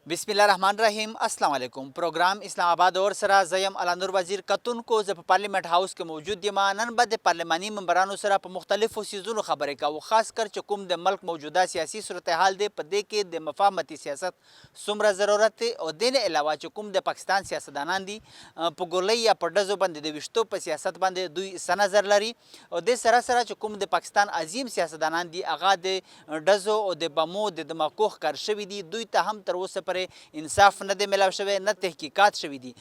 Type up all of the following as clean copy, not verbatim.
बिस्मिल्लाहिर्रहमानिर्रहीम अस्सलाम वालेकुम। प्रोग्राम इस्लाम आबाद और सरा जयम अलानूर वजीर कतुन को जब पार्लियामेंट हाउस के मौजूद यमा नन बद पार्लिमानी मेंबरानों सरा पर मुख्तलिफ चीज़ों खबर का वो खास कर चकुम द मल्क मौजूदा सियासी सूरत हाल दे पदे के द मफाहमती सियासत सुमरा ज़रूरत है और देने अलावा चकुम द पाकिस्तान सियासतदानान दी पगोलई या पडजो बंद दे विश्तो पर सियासत बंद दुई सनजर लरी और दे सरा सरा चकुम द पाकिस्तान अजीम सियासतदानान दी आगा दे डजो और द बमो द दमाकोख कर शवी दी दुई तहम तरवस पर इंसाफ न दे मिलाव शवे न तहकीकात शवी दी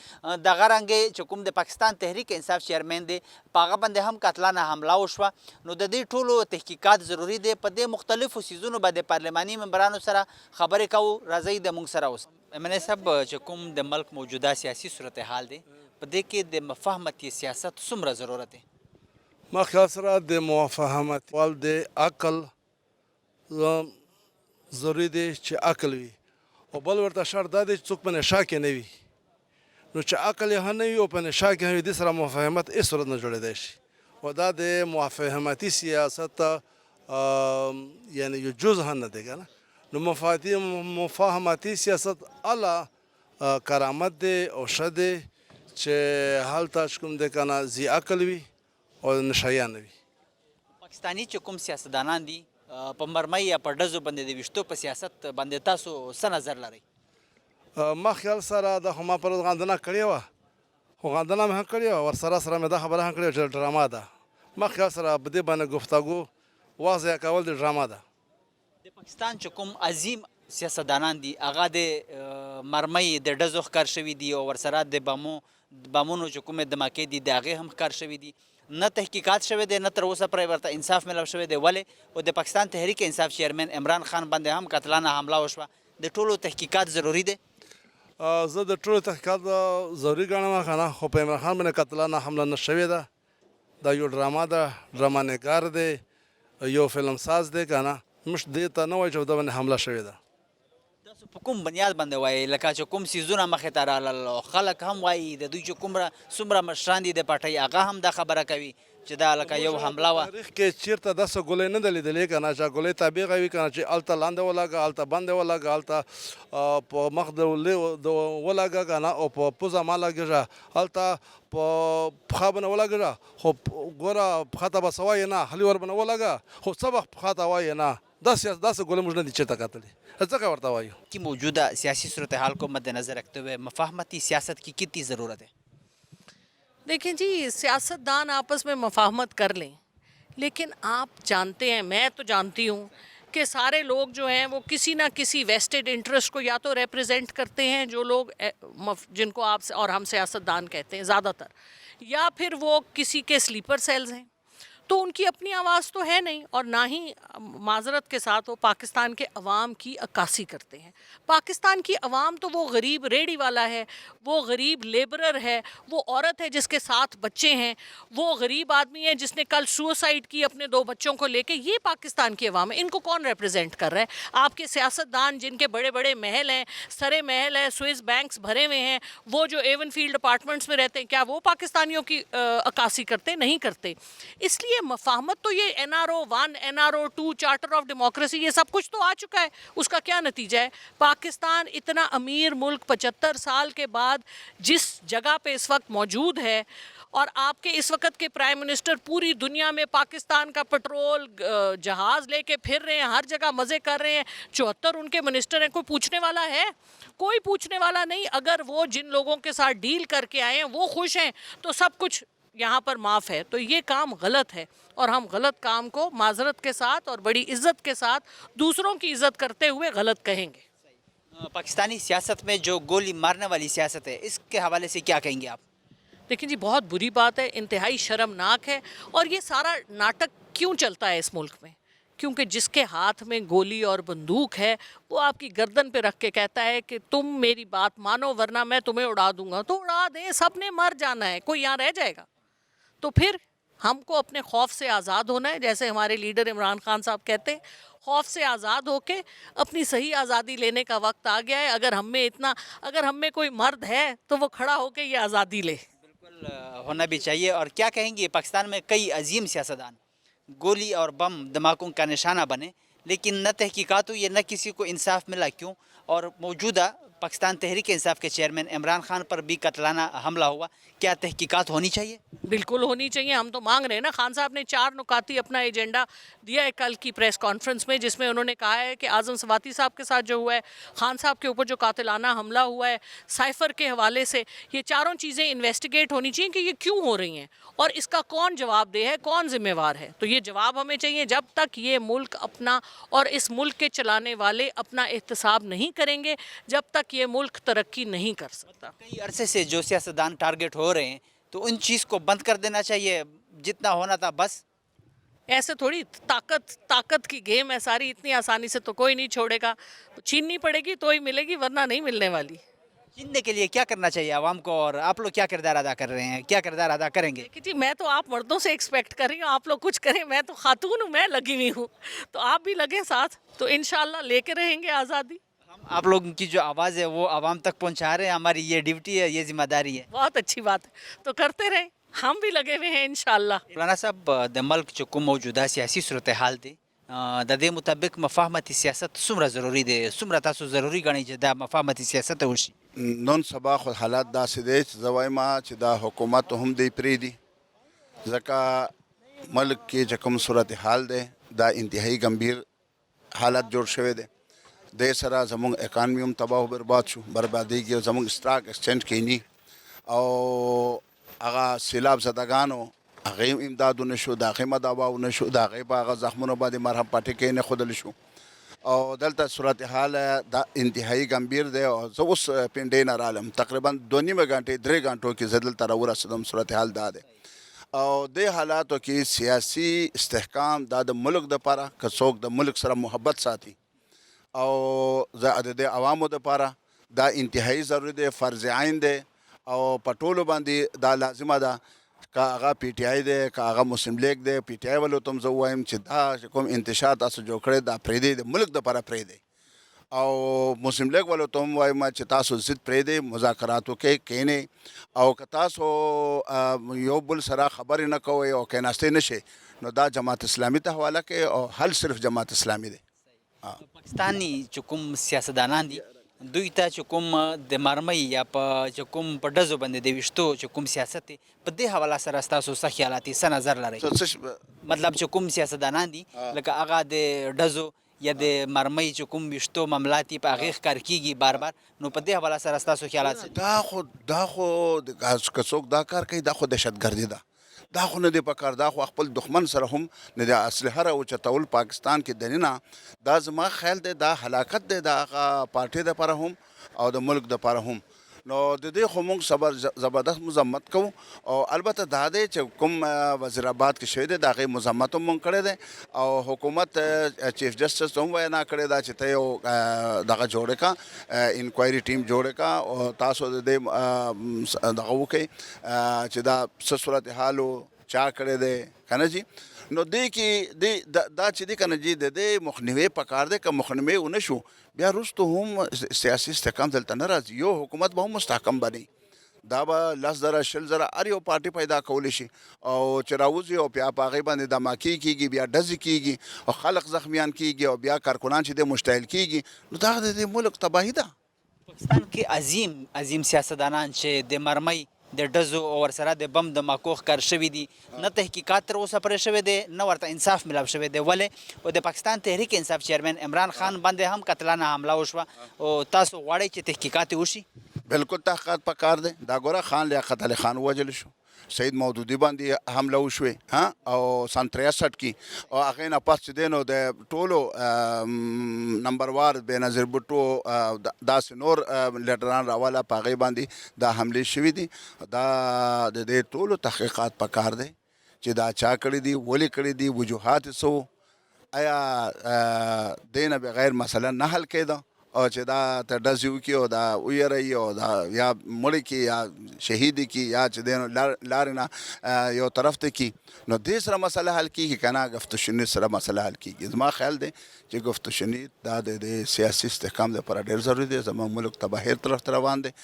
दगा रंगे चकुम द पाकिस्तान तहरीक इंसाफ चेयरमैन दे पागा बंदे हम कातलाना हमला उशवा नो द दी ठोलो तहकीकात ज़रूरी दे पदे मुख्तलिफ चीज़ों बदे पार्लिमानी मेंबरानों सरा खबर काऊ रज़ई द मुंग सरा उस मैंने सब चकुम द मल्क मौजूदा सियासी सूरत हाल दे पदे के द मफाहमती सियासत सुमरा ज़रूरत है ما خیال سره د موافهمت وال د عقل ضروري دی چې عقل وي او بل ورته شرط دا دی چې څوک په نشه کې نه وي نو چې عقل یې نه وي او په نشه کې وي د سره موافهمت هېڅ صورت نه جوړېدی شي او دا د موافهمتي سیاست یعنی یو جز هم نه دی که نه نو مفاهمتي سیاست اعلی کرامت دی او ښه دی چې هلته چې کوم دی که نه ذي عقل وي اور نشایان وي پاکستانی چکم سیاستدانان دي په مرمۍ یا په ډزو باندې د ویشتو په سیاست باندې تاسو څه نظر لرئ ما خیال سره دا خو ما پر غندنه کړې وه خو غندنه مې هم کړې وه ورسره سره مې دا خبره هم کړې وه چې ډرامه ده ما خیال سره په دې باندې گفتگو واضح کول د ډرامه ده د پاکستان چکم عظیم سیاستدانان دي هغه د مرمۍ د ډزو ښکار شوي دي او ورسره د بمونو چې کومې دماکې دي د هغې هم ښکار شوي دي نه تحقیقات شوی دی نه تر اوسه پرې ورته انصاف ملو شوی دی ولې او د پاکستان تحریک انصاف چیرمن عمران خان باندې هم قتلانه حمله وشوه د ټولو تحقیقات ضروری دی زه د ټولو تحقیقات ضروري ګڼم که نه خو په عمران خان باندې قتلانه حمله نه شوې ده دا یو ډرامه ده ډرامه نګار دی یو فلم ساز دی که نه موږ دې ته نه وایو چې په ده باندې حمله شوې ده تاسو په کوم بنیاد باندې وایي لکه چې کوم څیزونه مخې ته رالل خلک هم وایي د دوی چې څومره مشران دي د پارټۍ هغه هم دا خبره کوي چې دا لکه یو حمله وه تاریخ کې چېرته داسې ګولۍ نه ده لیدلې که نه چې ګولۍ تابعه وي که نه چې هلته لاندې ولګه هلته بندې ولګه هلته په مخ د ولګه که نه او په پوزه مه لګېږه هلته په پښه به نه ولګېږه خو ګوره پښه ته به څه وایې نه هلي ور به نه ولګه خو څه به پښه ته وایې نه داسې ګولۍ موږ نه دي چېرته کتلې ځکه ورته وایو کی موجودہ سیاسی صورتحال کو مد نظر رکھتے ہوئے مفاہمتی سیاست کی کتنی ضرورت ہے دیکھیں جی سیاستدان آپس میں مفاہمت کر لیں لیکن آپ جانتے ہیں میں تو جانتی ہوں کہ سارے لوگ جو ہیں وہ کسی نہ کسی ویسٹڈ انٹرسٹ کو یا تو ریپریزنٹ کرتے ہیں جو لوگ جن کو آپ اور ہم سیاستدان کہتے ہیں زیادہ تر یا پھر وہ کسی کے سلیپر سیلز ہیں تو ان کی اپنی آواز تو ہے نہیں اور نہ ہی معذرت کے ساتھ وہ پاکستان کے عوام کی عکاسی کرتے ہیں پاکستان کی عوام تو وہ غریب ریڑھی والا ہے وہ غریب لیبرر ہے وہ عورت ہے جس کے 7 بچے ہیں وہ غریب آدمی ہے جس نے کل سوسائڈ کی اپنے 2 بچوں کو لے کے یہ پاکستان کی عوام ہے ان کو کون ریپریزنٹ کر رہا ہے آپ کے سیاستدان جن کے بڑے بڑے محل ہیں سرے محل ہے سوئس بینکس بھرے ہوئے ہیں وہ جو ایون فیلڈ اپارٹمنٹس میں رہتے ہیں کیا وہ پاکستانیوں کی عکاسی کرتے نہیں کرتے اس لیے مفاہمت تو یہ NRO 1 NRO 2 چارٹر آف ڈیموکریسی یہ سب کچھ تو آ چکا ہے اس کا کیا نتیجہ ہے پاکستان اتنا امیر ملک 75 سال کے بعد جس جگہ پہ اس وقت موجود ہے اور آپ کے اس وقت کے پرائم منسٹر پوری دنیا میں پاکستان کا پٹرول جہاز لے کے پھر رہے ہیں ہر جگہ مزے کر رہے ہیں 74 ان کے منسٹر ہیں کوئی پوچھنے والا ہے کوئی پوچھنے والا نہیں اگر وہ جن لوگوں کے ساتھ ڈیل کر کے آئے ہیں وہ خوش ہیں تو سب کچھ یہاں پر معاف ہے تو یہ کام غلط ہے اور ہم غلط کام کو معذرت کے ساتھ اور بڑی عزت کے ساتھ دوسروں کی عزت کرتے ہوئے غلط کہیں گے پاکستانی سیاست میں جو گولی مارنے والی سیاست ہے اس کے حوالے سے کیا کہیں گے آپ دیکھیں جی بہت بری بات ہے انتہائی شرمناک ہے اور یہ سارا ناٹک کیوں چلتا ہے اس ملک میں کیونکہ جس کے ہاتھ میں گولی اور بندوق ہے وہ آپ کی گردن پہ رکھ کے کہتا ہے کہ تم میری بات مانو ورنہ میں تمہیں اڑا دوں گا تو اڑا دیں سب نے مر جانا ہے کوئی یہاں رہ جائے گا تو پھر ہم کو اپنے خوف سے آزاد ہونا ہے جیسے ہمارے لیڈر عمران خان صاحب کہتے ہیں خوف سے آزاد ہو کے اپنی صحیح آزادی لینے کا وقت آ گیا ہے اگر ہم میں کوئی مرد ہے تو وہ کھڑا ہو کے یہ آزادی لے بالکل ہونا بھی چاہیے اور کیا کہیں گے پاکستان میں کئی عظیم سیاستدان گولی اور بم دھماکوں کا نشانہ بنے لیکن نہ تحقیقات ہوئی نہ کسی کو انصاف ملا کیوں اور موجودہ پاکستان تحریک انصاف کے چیئرمین عمران خان پر بھی قتلانہ حملہ ہوا، کیا تحقیقات ہونی چاہیے؟ بالکل ہونی چاہیے. ہم تو مانگ رہے ہیں نا. خان صاحب نے 4 نکاتی اپنا ایجنڈا دیا ہے کل کی پریس کانفرنس میں، جس میں انہوں نے کہا ہے کہ اعظم سواتی صاحب کے ساتھ جو ہوا ہے، خان صاحب کے اوپر جو قاتلانہ حملہ ہوا ہے سائفر کے حوالے سے، یہ چاروں چیزیں انویسٹیگیٹ ہونی چاہیے کہ یہ کیوں ہو رہی ہیں اور اس کا کون جواب دہ ہے، کون ذمہ وار ہے. تو یہ جواب ہمیں چاہیے. جب تک یہ ملک اپنا اور اس ملک کے چلانے والے اپنا احتساب نہیں کریں گے، جب تک یہ ملک ترقی نہیں کر سکتا. کئی عرصے سے جو سیاستدان ٹارگٹ ہو رہے ہیں تو ان چیز کو بند کر دینا چاہیے، جتنا ہونا تھا بس. ایسے تھوڑی طاقت کی گیم ہے ساری، اتنی آسانی سے تو کوئی نہیں چھوڑے گا. چھیننی پڑے گی تو ہی ملے گی، ورنہ نہیں ملنے والی. جیتنے کے لیے کیا کرنا چاہیے عوام کو، اور آپ لوگ کیا کردار ادا کر رہے ہیں، کیا کردار ادا کریں گے؟ کہ جی میں تو آپ مردوں سے ایکسپیکٹ کر رہی ہوں آپ لوگ کچھ کریں. میں تو خاتون ہوں، میں لگی ہوئی ہوں، تو آپ بھی لگیں ساتھ، تو انشاءاللہ لے کے رہیں گے آزادی. آپ لوگوں کی جو آواز ہے وہ عوام تک پہنچا رہے ہیں، ہماری یہ ڈیوٹی ہے، یہ ذمہ داری ہے. بہت اچھی بات ہے، تو کرتے رہیں. ہم بھی لگے ہوئے ہیں انشاءاللہ. مولانا صاحب، د ملک چې کوم موجوده سیاسي صورتحال دی د دې مطابق مفاهمتي سیاست څومره ضروری دی، څومره تاسو ضروری ګڼئ چې دا مفاهمتي سیاست وشي؟ نن سبا خو حالات داسې دی چې زه وایم چې دا حکومت هم دی پرېږدي، ځکه ملک کې چې کوم صورتحال دی دا انتهایی ګمبیر حالت جوړ شوی دی. دې سره زموږ اکانمي هم تباه و برباد شو، بربادېږي. زموږ سټاک ایکسچینج کینی او هغه سیلاب زدگانو هغې هم امداد ونه شو، د هغې مداوا ونه شو، د هغې په هغه زخمونو باندې مرهم پټکې نه ښودل شو. او دلته صورتحال دا انتهایی ګمبیر دی. او زه اوس پنډۍ نه رالم، تقریبا 2.5 غنټې 3 غنټو کې زه دلته راورسېدم. صورتحال دا دی. او دې حالاتو کې سیاسي استحکام دا د ملک دپاره که څوک د ملک سره محبت ساتي او د دې عوامو دپاره دا انتهایی ضروري دی، فرض عین دی. او په ټولو باندې دا لازمه ده، که هغه پی ټی آی دی، که هغه مسلم لیگ دی. پی ټی آی والو ته هم زه ووایم چې دا کوم انتشار تاسو جوړ کړی دا پرېږدئ، د ملک دپاره پرېږدئ. او مسلم لیگ والو ته هم وایم چې تاسو ضد پرېږدئ، مذاکرات وکئ، کښېنئ. او که تاسو یو بل سره خبرې نه کوئ او کښېناستئ نه شئ، نو دا جماعت اسلامي ته حواله کړئ او حل صرف جماعت اسلامي دی. پاکستانی چې کوم سیاستدانان دي دوی ته چې کوم د مرمۍ یا په چې کوم په ډزو باندې د ویشتو چې کوم سیاست دی، په دې حواله سره ستاسو څه خیالات دي، څه نظر لرئ؟ مطلب چې کوم سیاستدانان دي لکه هغه د ډزو یا د مرمۍ چې کوم ویشتو معاملات دي په هغې ښکار کېږي بار بار، نو په دې حواله سره ستاسو خیالات څه دي؟ دا خو که څوک دا کار کوي دا خو دهشتګردي ده. دا خو نه دی پکار، دا خو خپل دښمن سره هم نه د اسلحه راوچتول پاکستان کې دننه. دا زما خیال دی دا هلاکت دی د هغه پارټۍ دپاره هم او د ملک دپاره هم. نو د دې خو موږ زبردست مذمت کوو. او البته دا دی چې کوم وزیر آباد کې شوی دی د هغې مذمت هم موږ کړی دی. او حکومت چیف جسټس ته هم وینا کړې ده چې ته یو دغه جوړې کا، انکوایري ټیم جوړې کا او تاسو د دې دغه وکئ چې دا څه صورتحال چا کړی دی که نه جي. نو دې کې دا چې دی که نه جي د دې مخنیوی پکار دی. که مخنیوی ونه شو بیا وروستو هم سیاسي استحکام دلته نه راځي. یو حکومت به هم مستحکم بني، دا به 10,000 20,000 هر یو پارټي پیدا کولی شي او چې راوځي او بیا په هغې باندې دماکي کېږي، بیا ډزې کېږي او خلق زخمیان کېږي او بیا کارکنان چې دی مشتعل کېږي. نو دا د دې ملک تباهي ده. پاکستان کې عظیم سیاستدانان چې د مرمۍ د ډزو او ورسره د بم د ماکو ښکار شوي دي، نه تحقیقات تر اوسه پرې شوی دی، نه ورته انصاف ملاو شوی دی. ولې؟ او د پاکستان تحریک انصاف چیئرمین عمران خان باندې هم قتلانه حمله وشوه، او تاسو غواړئ چې تحقیقات وشي؟ بالکل تحقیقات پکار دی. دا ګوره خان لیاقت علي خان ووژل شو، سید مودودي باندې حمله وشوې او سن 63 کې. او هغې نه پس چې دی نو د ټولو نمبروار بېنظیر بوټو داسې نور لیډران راواله په هغې باندې دا حملې شوي دي. دا د دې ټولو تحقیقات پکار دی چې دا چا کړي دي، ولې کړي دي، وجوهات یې څه وو، آیا دې نه بغیر مسله نه حل کېده او چې دا ته ډزې وکړي او دا ویروي او دا یا مړی کړي یا شهید کړي یا چې دی نو لارې نه یو طرف ته کړي، نو دې سره مسله حل کېږي که نه گفت و شنید سره مسله حل کېږي. زما خیال دی چې گفت و شنید دا د سیاسي استحکام لپاره ډېر ضروري دی. زموږ ملک تباهۍ طرف ته روان دی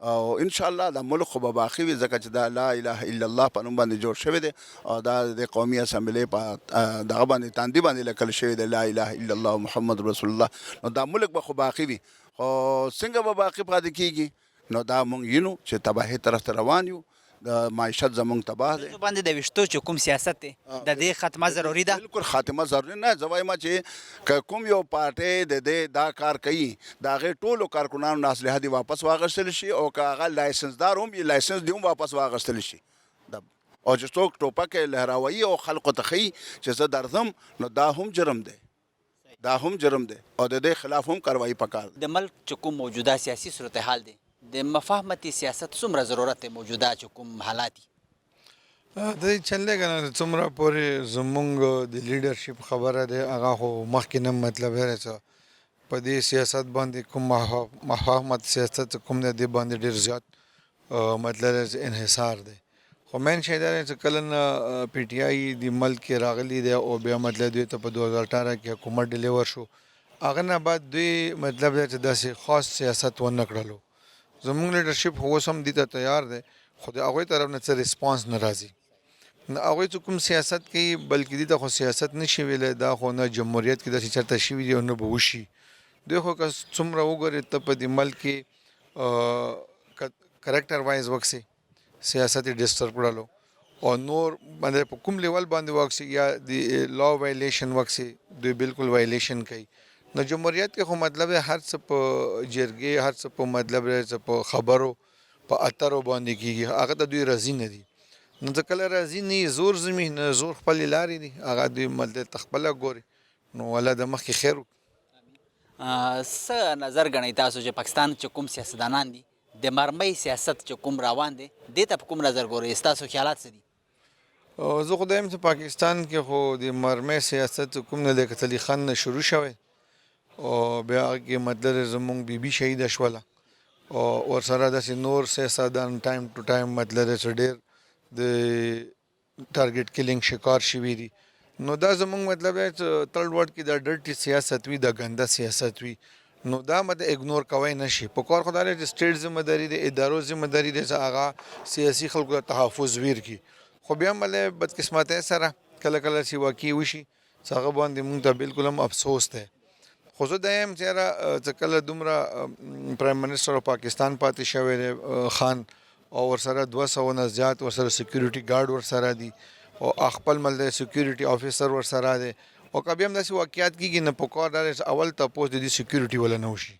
او انشاءالله دا ملک خو به باقي وي، ځکه چې دا لا اله الا الله په نوم باندې جوړ شوی دی او دا د قومي اسمبلۍ په دغه باندې تاندي باندې لیکل شوی دی لا اله الا الله محمد رسول الله. نو دا ملک به خو باقي وي خو څنګه به باقي پاتې کېږي نو دا مونږ وینو چې تباهۍ طرف ته روان یو د معیشت زمونږ تباه دی باندې د ویشتو چې کوم سیاست دی د دې ختمه ضروري ده بالکل خاتمه ضروري نه زه وایم چې که کوم یو پارټۍ د دې دا کار کوي د هغې ټولو کارکنانو نه اسلحه دې واپس واخیستل شي او که هغه لایسنسدار هم وي لایسنس دې هم واپس واخیستل شي او چې څوک ټوپک یې لهراوي او خلقو ته ښیي چې زه درځم نو دا هم جرم دی او د دې خلاف هم کاروایی پکار دی د ملک چې کوم موجوده سیاسي صورتحال دی د مفاهمتي سیاست څومره ضرورت دی موجوده چې کوم حالات دي د چلېږي نه څومره پورې زمونږ د لیډرشپ خبره دی هغه خو مخکې نه مطلب دی چې په دې سیاست باندې کوم مفاهمت سیاست کوم دی دې باندې ډېر زیات مطلب انحصار دی خو مین شی دا دی چې کله نه پی ټی آی د ملک کې راغلی دی او بیا مطلب دوی ته په 2018 کې حکومت ډیلیور شو هغه نه بعد دوی مطلب دی چې داسې خاص سیاست ونه کړلو زمونږ لیډرشپ خو اوس هم دې ته تیار دی خو د هغوی طرف نه څه ریسپانس نه راځي نه هغوی چې کوم سیاست کوي بلکې دې ته خو سیاست نه شي ویلی دا خو نه جمهوریت کې داسې چېرته شوي دي او نه به وشي دوی خو که څومره وګورې ته په دې ملک کې کرکټر وایز وکسي سیاست یې ډسټرب کړلو او نور باندې په کوم لیول باندې وکسي یا د لا وایلیشن وکسي دوی بالکل وایلیشن کوي نو جمهوریت کې خو مطلب هر څه په جرګې هر څه په مطلب په خبرو په اترو باندې کېږي هغه ته دوی راضي نه دي نو ځکه کله راضي نه زور زمي نه زور خپلې لارې دي هغه دوی مطلب خپله ګوري نو الله د مخکې خیر څه نظر ګڼئ تاسو چې پاکستان چې کوم سیاستدانان دي د مرمۍ سیاست چې کوم روان دی دې ته په کوم نظر ګورئ ستاسو خیالات څه دي زه خو دا یم چې پاکستان کې خو د مرمۍ سیاست کوم نه د قتلي خان نه شروع شوی او بیا هغه کې مطلب زمونږ بیبي شهیده شوله او ورسره داسې نور سیاستدان ټایم ټو ټایم مطلب چې ډېر د ټارګټ کلینګ شکار شوي دي نو دا زمونږ مطلب چې تھرډ ورډ کې دا ډرټي سیاست وي دا ګنده سیاست وي نو دا مطلب اګنور کوی نشي په کار خو دا چې سټیټ ذمه داري دی ادارو ذمه داري دی چې هغه سیاسي خلکو ته تحفظ ویر کړي خو بیا مطلب بدقسمتۍ سره کله کله چې واقع وشي چې هغه باندې مونږ ته بالکل هم افسوس دی خو زه دا یم چې کله دومره پرایم منسټر پاکستان پاتې شوی دی خان او ورسره 200 نه زیات ورسره سکیورټي ګارډ ورسره دي او خپل مطلب سکیورټي افیسر ورسره دی او که بیا هم داسې واقعیات کېږي نه په کار دا دی چې اول تپوس د دې سکیورټي وله نه وشي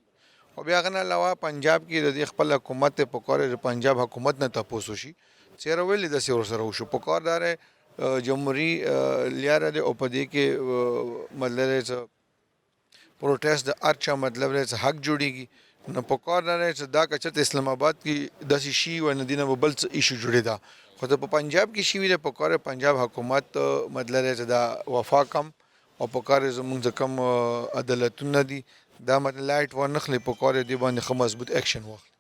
او بیا هغه نه علاوه پنجاب کې د دې خپل حکومت ته په کار د پنجاب حکومت نه تپوس وشي چېرې ولې داسې ورسره وشو په کار دا دی جمهوري لیاره دی او په دې کې مطلب دی چې پروټیسټ د هر چا مطلب دی چې حق جوړېږي نو په کار دا دی چې دا که چېرته اسلام آباد کې داسې شي و نه دي نه به بل څه ایشو جوړېده خو ته په پنجاب کې شوي دی په کار پنجاب حکومت مطلب دی چې دا وفا کم او په کار زمونږ چې کوم عدالتونه دي دا مطلب لایټ ورنخلي په کار دې باندې ښه مضبوط ایکشن واخلي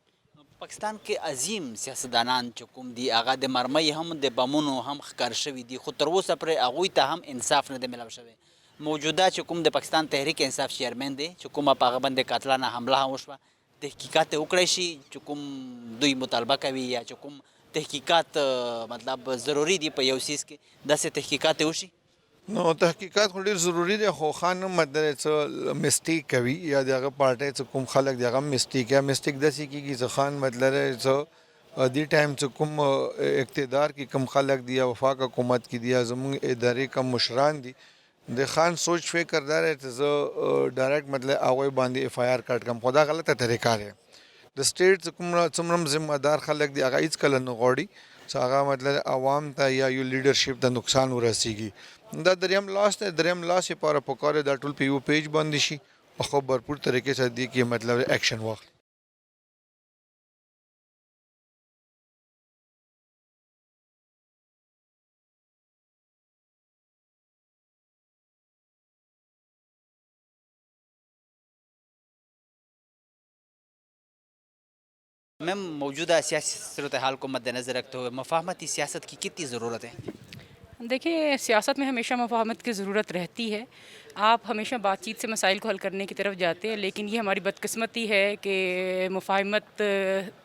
پاکستان کې عظیم سیاستدانان چې کوم دي هغه د مرمۍ هم د بمونو هم ښکار شوي دي خو تر اوسه پرې هغوی ته هم انصاف نه دی میلاو شوی موجوده چې کوم د پاکستان تحریک انصاف چیرمن دی چې کومه په هغه باندې قاتلانه حمله هم وشوه تحقیقات یې وکړی شي چې کوم دوی مطالبه کوي یا چې کوم تحقیقات مطلب ضروري دي په یو څیز کې داسې تحقیقات یې وشي نو تحقیقات خو ډېر ضروري دی خو خان هم مطلب څه مسټیک کوي یا د هغه پارټۍ څه کوم خلک د هغه مسټیک یا مسټیک داسې کېږي چې خان مطلب څه دې ټایم چې کوم اقتدار کې کم خلک دي یا وفاق حکومت کې دي یا زموږ ادارې کم مشران دي د خان سوچ فکر دا دی چې زه ډایرکټ مطلب هغوی باندې اف آی آر کټ کړم خو دا غلطه طریقه دی د سټیټ څومره ذمه دار خلک دي هغه هېڅکله نه غواړي چې هغه مطلب عوام ته یا یو لیډرشپ ته نقصان ورسیږي دا دریم لاس دی دریم لاس لپاره پکار دی دا ټول په یو پیج باندې شي او خو بھرپور طریقې سره دې کې مطلب ایکشن واخلي میم موجودہ سیاسی صورتحال کو مد نظر رکھتے ہوئے مفاہمتی سیاست کی کتنی ضرورت ہے دیکھیے سیاست میں ہمیشہ مفاہمت کی ضرورت رہتی ہے آپ ہمیشہ بات چیت سے مسائل کو حل کرنے کی طرف جاتے ہیں لیکن یہ ہماری بدقسمتی ہے کہ مفاہمت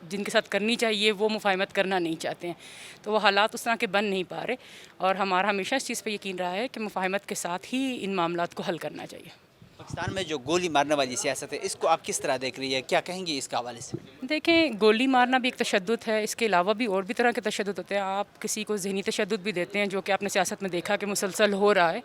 جن کے ساتھ کرنی چاہیے وہ مفاہمت کرنا نہیں چاہتے ہیں تو وہ حالات اس طرح کے بن نہیں پا رہے اور ہمارا ہمیشہ اس چیز پہ یقین رہا ہے کہ مفاہمت کے ساتھ ہی ان معاملات کو حل کرنا چاہیے پاکستان میں جو گولی مارنے والی سیاست ہے اس کو آپ کس طرح دیکھ رہی ہے, کیا کہیں گی اس کے حوالے سے؟ دیکھیں, گولی مارنا بھی ایک تشدد ہے, اس کے علاوہ بھی اور بھی طرح کے تشدد ہوتے ہیں. آپ کسی کو ذہنی تشدد بھی دیتے ہیں جو کہ آپ نے سیاست میں دیکھا کہ مسلسل ہو رہا ہے.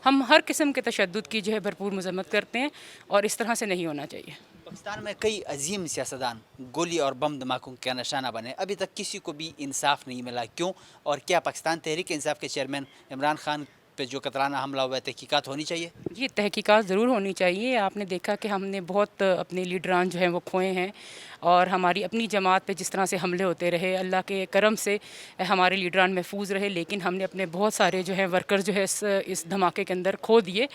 ہم ہر قسم کے تشدد کی جو ہے بھرپور مذمت کرتے ہیں اور اس طرح سے نہیں ہونا چاہیے. پاکستان میں کئی عظیم سیاستدان گولی اور بم دھماکوں کا نشانہ بنے, ابھی تک کسی کو بھی انصاف نہیں ملا, کیوں؟ اور کیا پاکستان تحریک انصاف کے چیئرمین عمران خان پہ جو قتلانہ حملہ ہوا ہے تحقیقات ہونی چاہیے؟ یہ تحقیقات ضرور ہونی چاہیے. آپ نے دیکھا کہ ہم نے بہت اپنے لیڈران جو ہیں وہ کھوئے ہیں اور ہماری اپنی جماعت پہ جس طرح سے حملے ہوتے رہے, اللہ کے کرم سے ہمارے لیڈران محفوظ رہے, لیکن ہم نے اپنے بہت سارے جو ہیں ورکر جو ہے اس دھماکے کے اندر کھو دیے.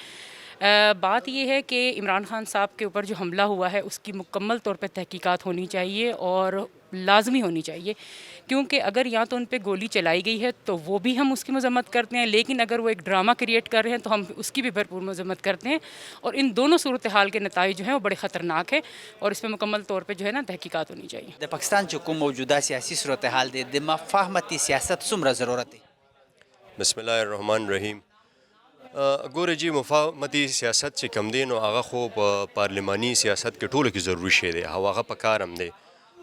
بات یہ ہے کہ عمران خان صاحب کے اوپر جو حملہ ہوا ہے اس کی مکمل طور پہ تحقیقات ہونی چاہیے اور لازمی ہونی چاہیے, کیونکہ اگر یا تو ان پہ گولی چلائی گئی ہے تو وہ بھی ہم اس کی مذمت کرتے ہیں, لیکن اگر وہ ایک ڈرامہ کریٹ کر رہے ہیں تو ہم اس کی بھی بھرپور مذمت کرتے ہیں. اور ان دونوں صورتحال کے نتائج جو ہیں وہ بڑے خطرناک ہیں اور اس پہ مکمل طور پہ جو ہے نا تحقیقات ہونی چاہیے. د پاکستان چې کوم موجوده سیاسي صورتحال دی د مفاهمتي سیاست څومره ضرورت دی؟ بسم الله الرحمن الرحیم. ګوره جی, مفاهمتي سیاست چې کم دی نو هغه خو په پارلماني سیاست کې ټولو کې ضروري شی دی او هغه په کار هم دی,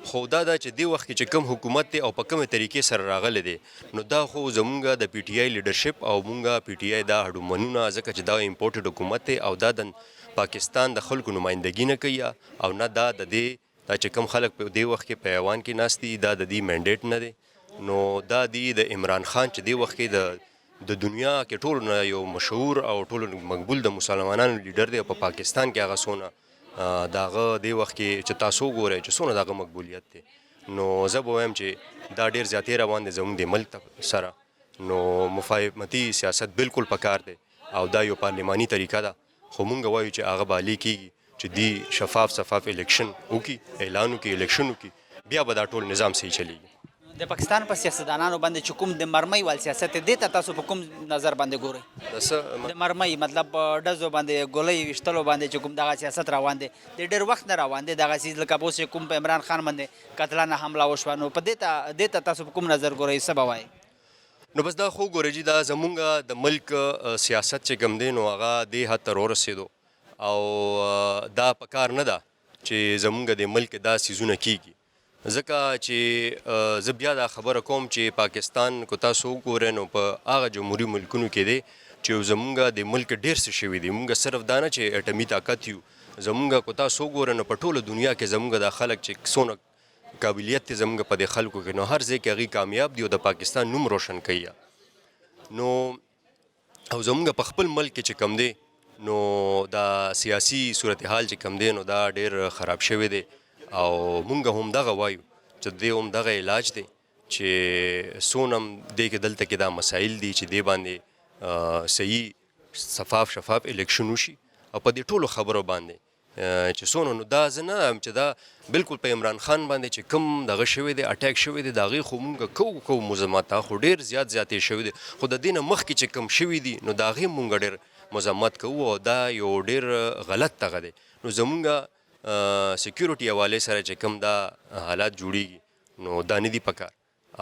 خو دا چې دی وخت کې چې کم حکومت دی او په کومه طریقې سره راغلی دی نو دا خو زمونږ د پی ټی آی لیډرشپ او مونږه پی ټی آی دا هډومنونه, ځکه چې دا امپورټډ حکومت دی او دا د پاکستان د خلکو نمایندګي نه کوي او نه دا د دې دا چې کم خلک په دې وخت کې په ایوان کې ناست دي دا د دې منډیټ نه دی. نو دا دی د عمران خان چې دې وخت کې د دنیا کې ټولو نه یو مشهور او ټولو مقبول د مسلمانانو لیډر دی, په پاکستان کې هغه څونه د هغه دې وخت کې چې تاسو وګورئ چې څونه د هغه مقبولیت دی. نو زه به وایم چې دا ډېر زیاتې روان دی زموږ د ملک سره. نو مفاهمتي سیاست بالکل پکار دی او دا یو پارلماني طریقه ده, خو مونږ وایو چې هغه به عالی کېږي چې دی شفاف الیکشن وکړي, اعلان وکړي الیکشن وکړي, بیا به دا ټول نظام صحیح چلیږي. د پاکستان په سیاستدانانو باندې چې کوم د مرمۍ وال سیاست دی ته تاسو په کوم نظر باندې ګورئ؟ د مرمۍ مطلب ډزو باندې ګولۍ ویشتلو باندې چې کوم دغه سیاست روان دی د ډېر وخت نه روان دی, دغه څیز لکه اوس چې کوم په عمران خان باندې قتلانه حمله وشوه نو په دې ته تاسو په کوم نظر ګورئ, څه به وایئ؟ نو بس دا خو ګوره جي, دا زمونږ د ملک سیاست چې کوم دی نو هغه دې حد ته راورسېدو او دا په کار نه ده چې زمونږ د ملک دا څیزونه کېږي, ځکه چې زه بیا دا خبره کوم چې پاکستان کو تاسو وګورئ نو په هغه جمهوري ملکونو کې دی چې زمونږ د ملک ډېر څه شوي دي. مونږ صرف دا نه چې اټمي طاقت یو, زمونږ کو تاسو وګورئ نو په ټوله دنیا کې زمونږ د خلک چې څونه قابلیت دی زمونږ په دې خلکو کې, نو هر ځای کې هغوی کامیاب دي او د پاکستان نوم روشن کوي. نو او زمونږ په خپل ملک کې چې کم دی نو دا سیاسي صورتحال چې کم دی نو دا ډېر خراب شوی دی او مونږ هم دغه وایو چې دی هم دغه علاج دی چې څونه هم دی کې دلته کې دا مسایل دي چې دی باندې صحیح شفاف الیکشن وشي او په دې ټولو خبرو باندې چې څونه, نو دا زه نه یم چې دا بالکل په عمران خان باندې چې کوم دغه شوی دی اټیک شوی دی د هغې خو مونږ کوو مذمت, خو ډېر زیاتې شوی دی, خو د دې نه مخکې چې کوم شوي دي نو د هغې مونږ ډېر مذمت کوو او دا یو ډېر غلط دغه دی. نو زمونږ سیکیورټي حوالې سره چې کوم دا حالات جوړیږي نو دا نه دي پکار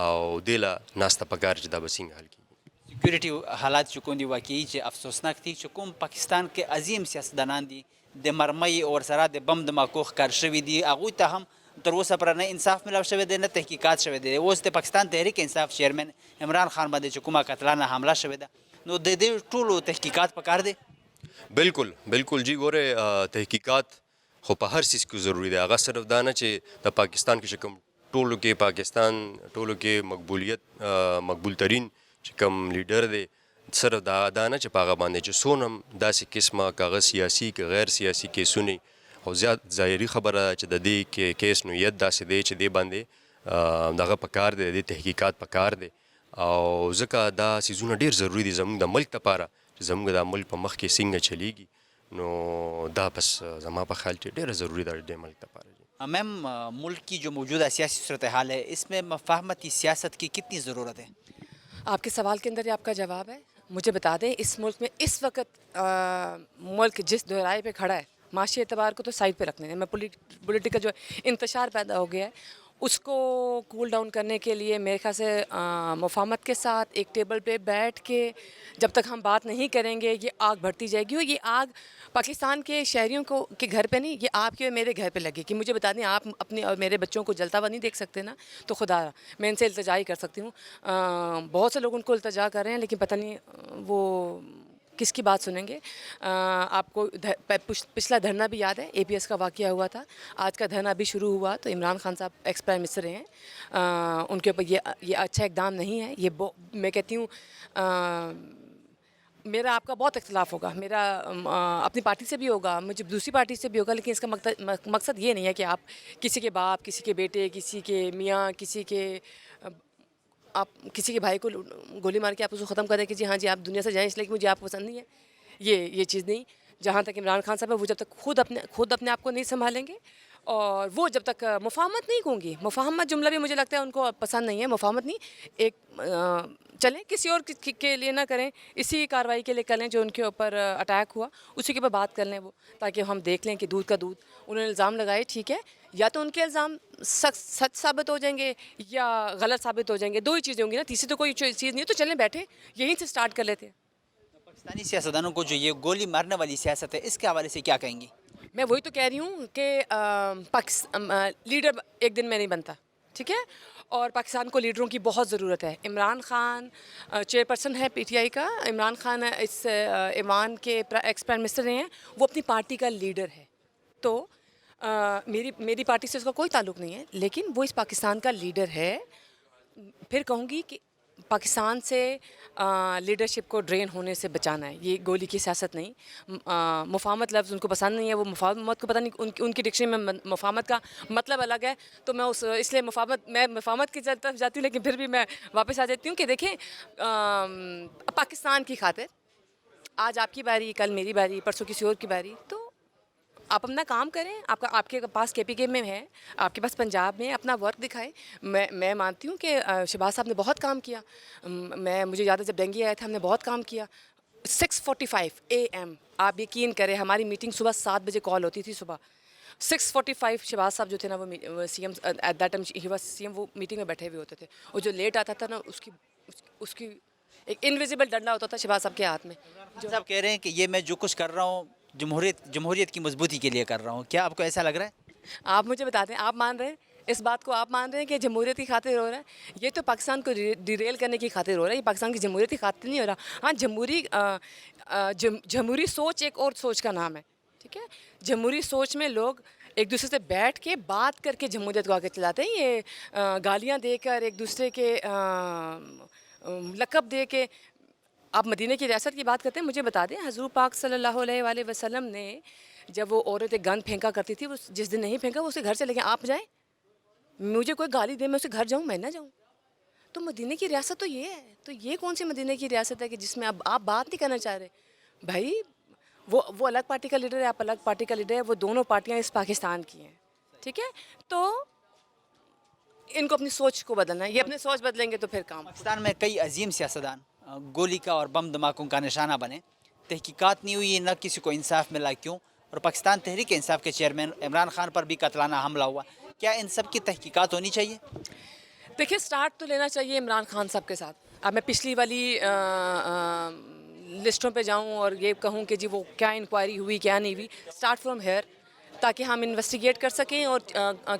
او دې له ناسته پکار چې دا به څنګه حل کېږي. سیکیورټي حالات چې کوم دي واقعي چې افسوسناک دي چې کوم پاکستان کې عظیم سیاستدانان دي د مرمۍ او ورسره د بم دھماکو ښکار شوي دي, هغوی ته هم تر اوسه پوره نه انصاف ملاو شوی دی نه تحقیقات شوی دی. اوس د پاکستان تحریک انصاف چیئرمین عمران خان باندې چې کومه قتلانه حمله شوې ده نو د دې ټولو تحقیقات پکار دی. بالکل جی, ګوره تحقیقات خو په هر څیز کې ضروري دی, هغه صرف دا نه چې د پاکستان کې چې کوم ټولو کې مقبول ترین چې کوم لیډر دی صرف دا نه چې په هغه باندې چې څونه هم داسې قسمه که هغه سیاسي که غیر سیاسي کیسونه او زیات ظاهري خبره چې د دې کیس نوعیت داسې دی چې دې باندې دغه پکار دی, د تحقیقات پکار دی او ځکه دا څیزونه ډېر ضروري دي زموږ د ملک لپاره چې زموږ د ملک په مخ کې څنګه چلیږي, نو دا بس زما په خیال چې ډېر ضروری ده د ملک لپاره. میم, ملک کی جو موجودہ سیاسی صورتحال ہے اس میں مفاہمتی سیاست کی کتنی ضرورت ہے؟ آپ کے سوال کے اندر یہ آپ کا جواب ہے. مجھے بتا دیں اس ملک میں اس وقت ملک جس دورائے پہ کھڑا ہے معاشی اعتبار کو تو سائڈ پہ رکھنے دیں, میں پولیٹیکل جو انتشار پیدا ہو گیا ہے اس کو کول ڈاؤن کرنے کے لیے میرے خیال سے مفاہمت کے ساتھ ایک ٹیبل پہ بیٹھ کے جب تک ہم بات نہیں کریں گے یہ آگ بڑھتی جائے گی، اور یہ آگ پاکستان کے شہریوں کو کے گھر پہ نہیں، یہ آپ کے اور میرے گھر پہ لگے گی۔ مجھے بتا دیں، آپ اپنے اور میرے بچوں کو جلتا ہوا نہیں دیکھ سکتے نا، تو خدا میں ان سے التجا ہی کر سکتی ہوں۔ بہت سے لوگ ان کو التجا کر رہے ہیں، لیکن پتہ نہیں وہ کس کی بات سنیں گے۔ آپ کو پچھلا دھرنا بھی یاد ہے، اے پی ایس کا واقعہ ہوا تھا، آج کا دھرنا بھی شروع ہوا، تو عمران خان صاحب ایکس پرائم منسٹر ہیں، ان کے اوپر یہ اچھا اقدام نہیں ہے۔ یہ میں کہتی ہوں میرا آپ کا بہت اختلاف ہوگا، میرا اپنی پارٹی سے بھی ہوگا، مجھے دوسری پارٹی سے بھی ہوگا، لیکن اس کا مقصد یہ نہیں ہے کہ آپ کسی کے باپ، کسی کے بیٹے، کسی کے میاں، کسی کے بھائی کو گولی مار کے آپ اس کو ختم کر دیں کہ جی ہاں جی آپ دنیا سے جائیں اس لیے کہ مجھے آپ کو پسند نہیں ہے۔ یہ چیز نہیں۔ جہاں تک عمران خان صاحب ہے، وہ جب تک خود اپنے آپ کو نہیں سنبھالیں گے، اور وہ جب تک مفاہمت نہیں ہوں گی، مفاہمت جملہ بھی مجھے لگتا ہے ان کو پسند نہیں ہے، مفاہمت نہیں، ایک چلیں کسی اور کے لیے نہ کریں، اسی کارروائی کے لیے کریں جو ان کے اوپر اٹیک ہوا، اسی کے اوپر بات کر لیں وہ، تاکہ ہم دیکھ لیں کہ دودھ کا دودھ۔ انہوں نے الزام لگائے، ٹھیک ہے، یا تو ان کے الزام سچ ثابت ہو جائیں گے یا غلط ثابت ہو جائیں گے، دو ہی چیزیں ہوں گی نا، تیسری تو کوئی چیز نہیں ہے، تو چلیں بیٹھے یہیں سے سٹارٹ کر لیتے ہیں۔ پاکستانی سیاستدانوں کو جو یہ گولی مارنے والی سیاست ہے، اس کے حوالے سے کیا کہیں گی؟ میں وہی تو کہہ رہی ہوں کہ لیڈر ایک دن میں نہیں بنتا، ٹھیک ہے، اور پاکستان کو لیڈروں کی بہت ضرورت ہے۔ عمران خان چیئر پرسن ہے پی ٹی آئی کا، عمران خان اس ایوان کے ایکس پرائم منسٹر ہیں، وہ اپنی پارٹی کا لیڈر ہے، تو میری پارٹی سے اس کا کوئی تعلق نہیں ہے، لیکن وہ اس پاکستان کا لیڈر ہے۔ پھر کہوں گی کہ پاکستان سے لیڈرشپ کو ڈرین ہونے سے بچانا ہے، یہ گولی کی سیاست نہیں۔ مفاہمت لفظ ان کو پسند نہیں ہے، وہ مفاہمت کو پتہ نہیں، ان کی ڈکشنری میں مفاہمت کا مطلب الگ ہے، تو میں اس لیے مفاہمت کی طرف جاتی ہوں، لیکن پھر بھی میں واپس آ جاتی ہوں کہ دیکھیں پاکستان کی خاطر آج آپ کی باری، کل میری باری، پرسوں کسی اور کی باری، تو آپ اپنا کام کریں۔ آپ کے پاس کے پی کے میں ہے، آپ کے پاس پنجاب میں اپنا ورک دکھائے۔ میں مانتی ہوں کہ شہباز صاحب نے بہت کام کیا، مجھے یاد ہے جب ڈینگی آیا تھا ہم نے بہت کام کیا۔ 6:45 AM آپ یقین کریں، ہماری میٹنگ صبح 7 بجے کال ہوتی تھی صبح 6:45۔ شہباز صاحب جو تھے نا وہ سی ایم ایٹ دیٹ ٹائم ہی واز سی ایم، وہ میٹنگ میں بیٹھے ہوئے ہوتے تھے، اور جو لیٹ آتا تھا نا اس کی ایک انویزیبل ڈنڈا ہوتا تھا شہباز صاحب کے ہاتھ میں۔ صاحب کہہ رہے ہیں کہ یہ میں جو کچھ کر رہا ہوں جمہوریت کی مضبوطی کے لیے کر رہا ہوں، کیا آپ کو ایسا لگ رہا ہے؟ آپ مجھے بتا دیں، آپ مان رہے ہیں اس بات کو؟ آپ مان رہے ہیں کہ جمہوریت کی خاطر ہو رہا ہے؟ یہ تو پاکستان کو ڈیریل کرنے کی خاطر ہو رہا ہے، یہ پاکستان کی جمہوریت کی خاطر نہیں ہو رہا۔ ہاں، جمہوری سوچ ایک اور سوچ کا نام ہے، ٹھیک ہے۔ جمہوری سوچ میں لوگ ایک دوسرے سے بیٹھ کے بات کر کے جمہوریت کو آگے چلاتے ہیں، یہ گالیاں دے کر، ایک دوسرے کے لقب دے کے۔ آپ مدینہ کی ریاست کی بات کرتے ہیں، مجھے بتا دیں حضور پاک صلی اللہ علیہ وآلہ وسلم نے جب وہ عورتیں گند پھینکا کرتی تھی، وہ جس دن نہیں پھینکا وہ اسے گھر سے لے کے آپ جائیں، مجھے کوئی گالی دے میں اسے گھر جاؤں، میں نہ جاؤں۔ تو مدینہ کی ریاست تو یہ ہے، تو یہ کون سی مدینہ کی ریاست ہے کہ جس میں آپ بات نہیں کرنا چاہ رہے؟ بھائی وہ الگ پارٹی کا لیڈر ہے، آپ الگ پارٹی کا لیڈر ہے، وہ دونوں پارٹیاں اس پاکستان کی ہیں، ٹھیک ہے۔ تو ان کو اپنی سوچ کو بدلنا ہے، یہ اپنی سوچ بدلیں گے تو پھر کام۔ پاکستان میں کئی عظیم سیاستدان گولی کا اور بم دھماکوں کا نشانہ بنے، تحقیقات نہیں ہوئی، نہ کسی کو انصاف ملا، کیوں؟ اور پاکستان تحریک انصاف کے چیئرمین عمران خان پر بھی قاتلانہ حملہ ہوا، کیا ان سب کی تحقیقات ہونی چاہیے؟ دیکھیں، سٹارٹ تو لینا چاہیے عمران خان صاحب کے ساتھ۔ اب میں پچھلی والی لسٹوں پہ جاؤں اور یہ کہوں کہ جی وہ کیا انکوائری ہوئی کیا نہیں ہوئی، سٹارٹ فرام ہیئر، تاکہ ہم انویسٹیگیٹ کر سکیں اور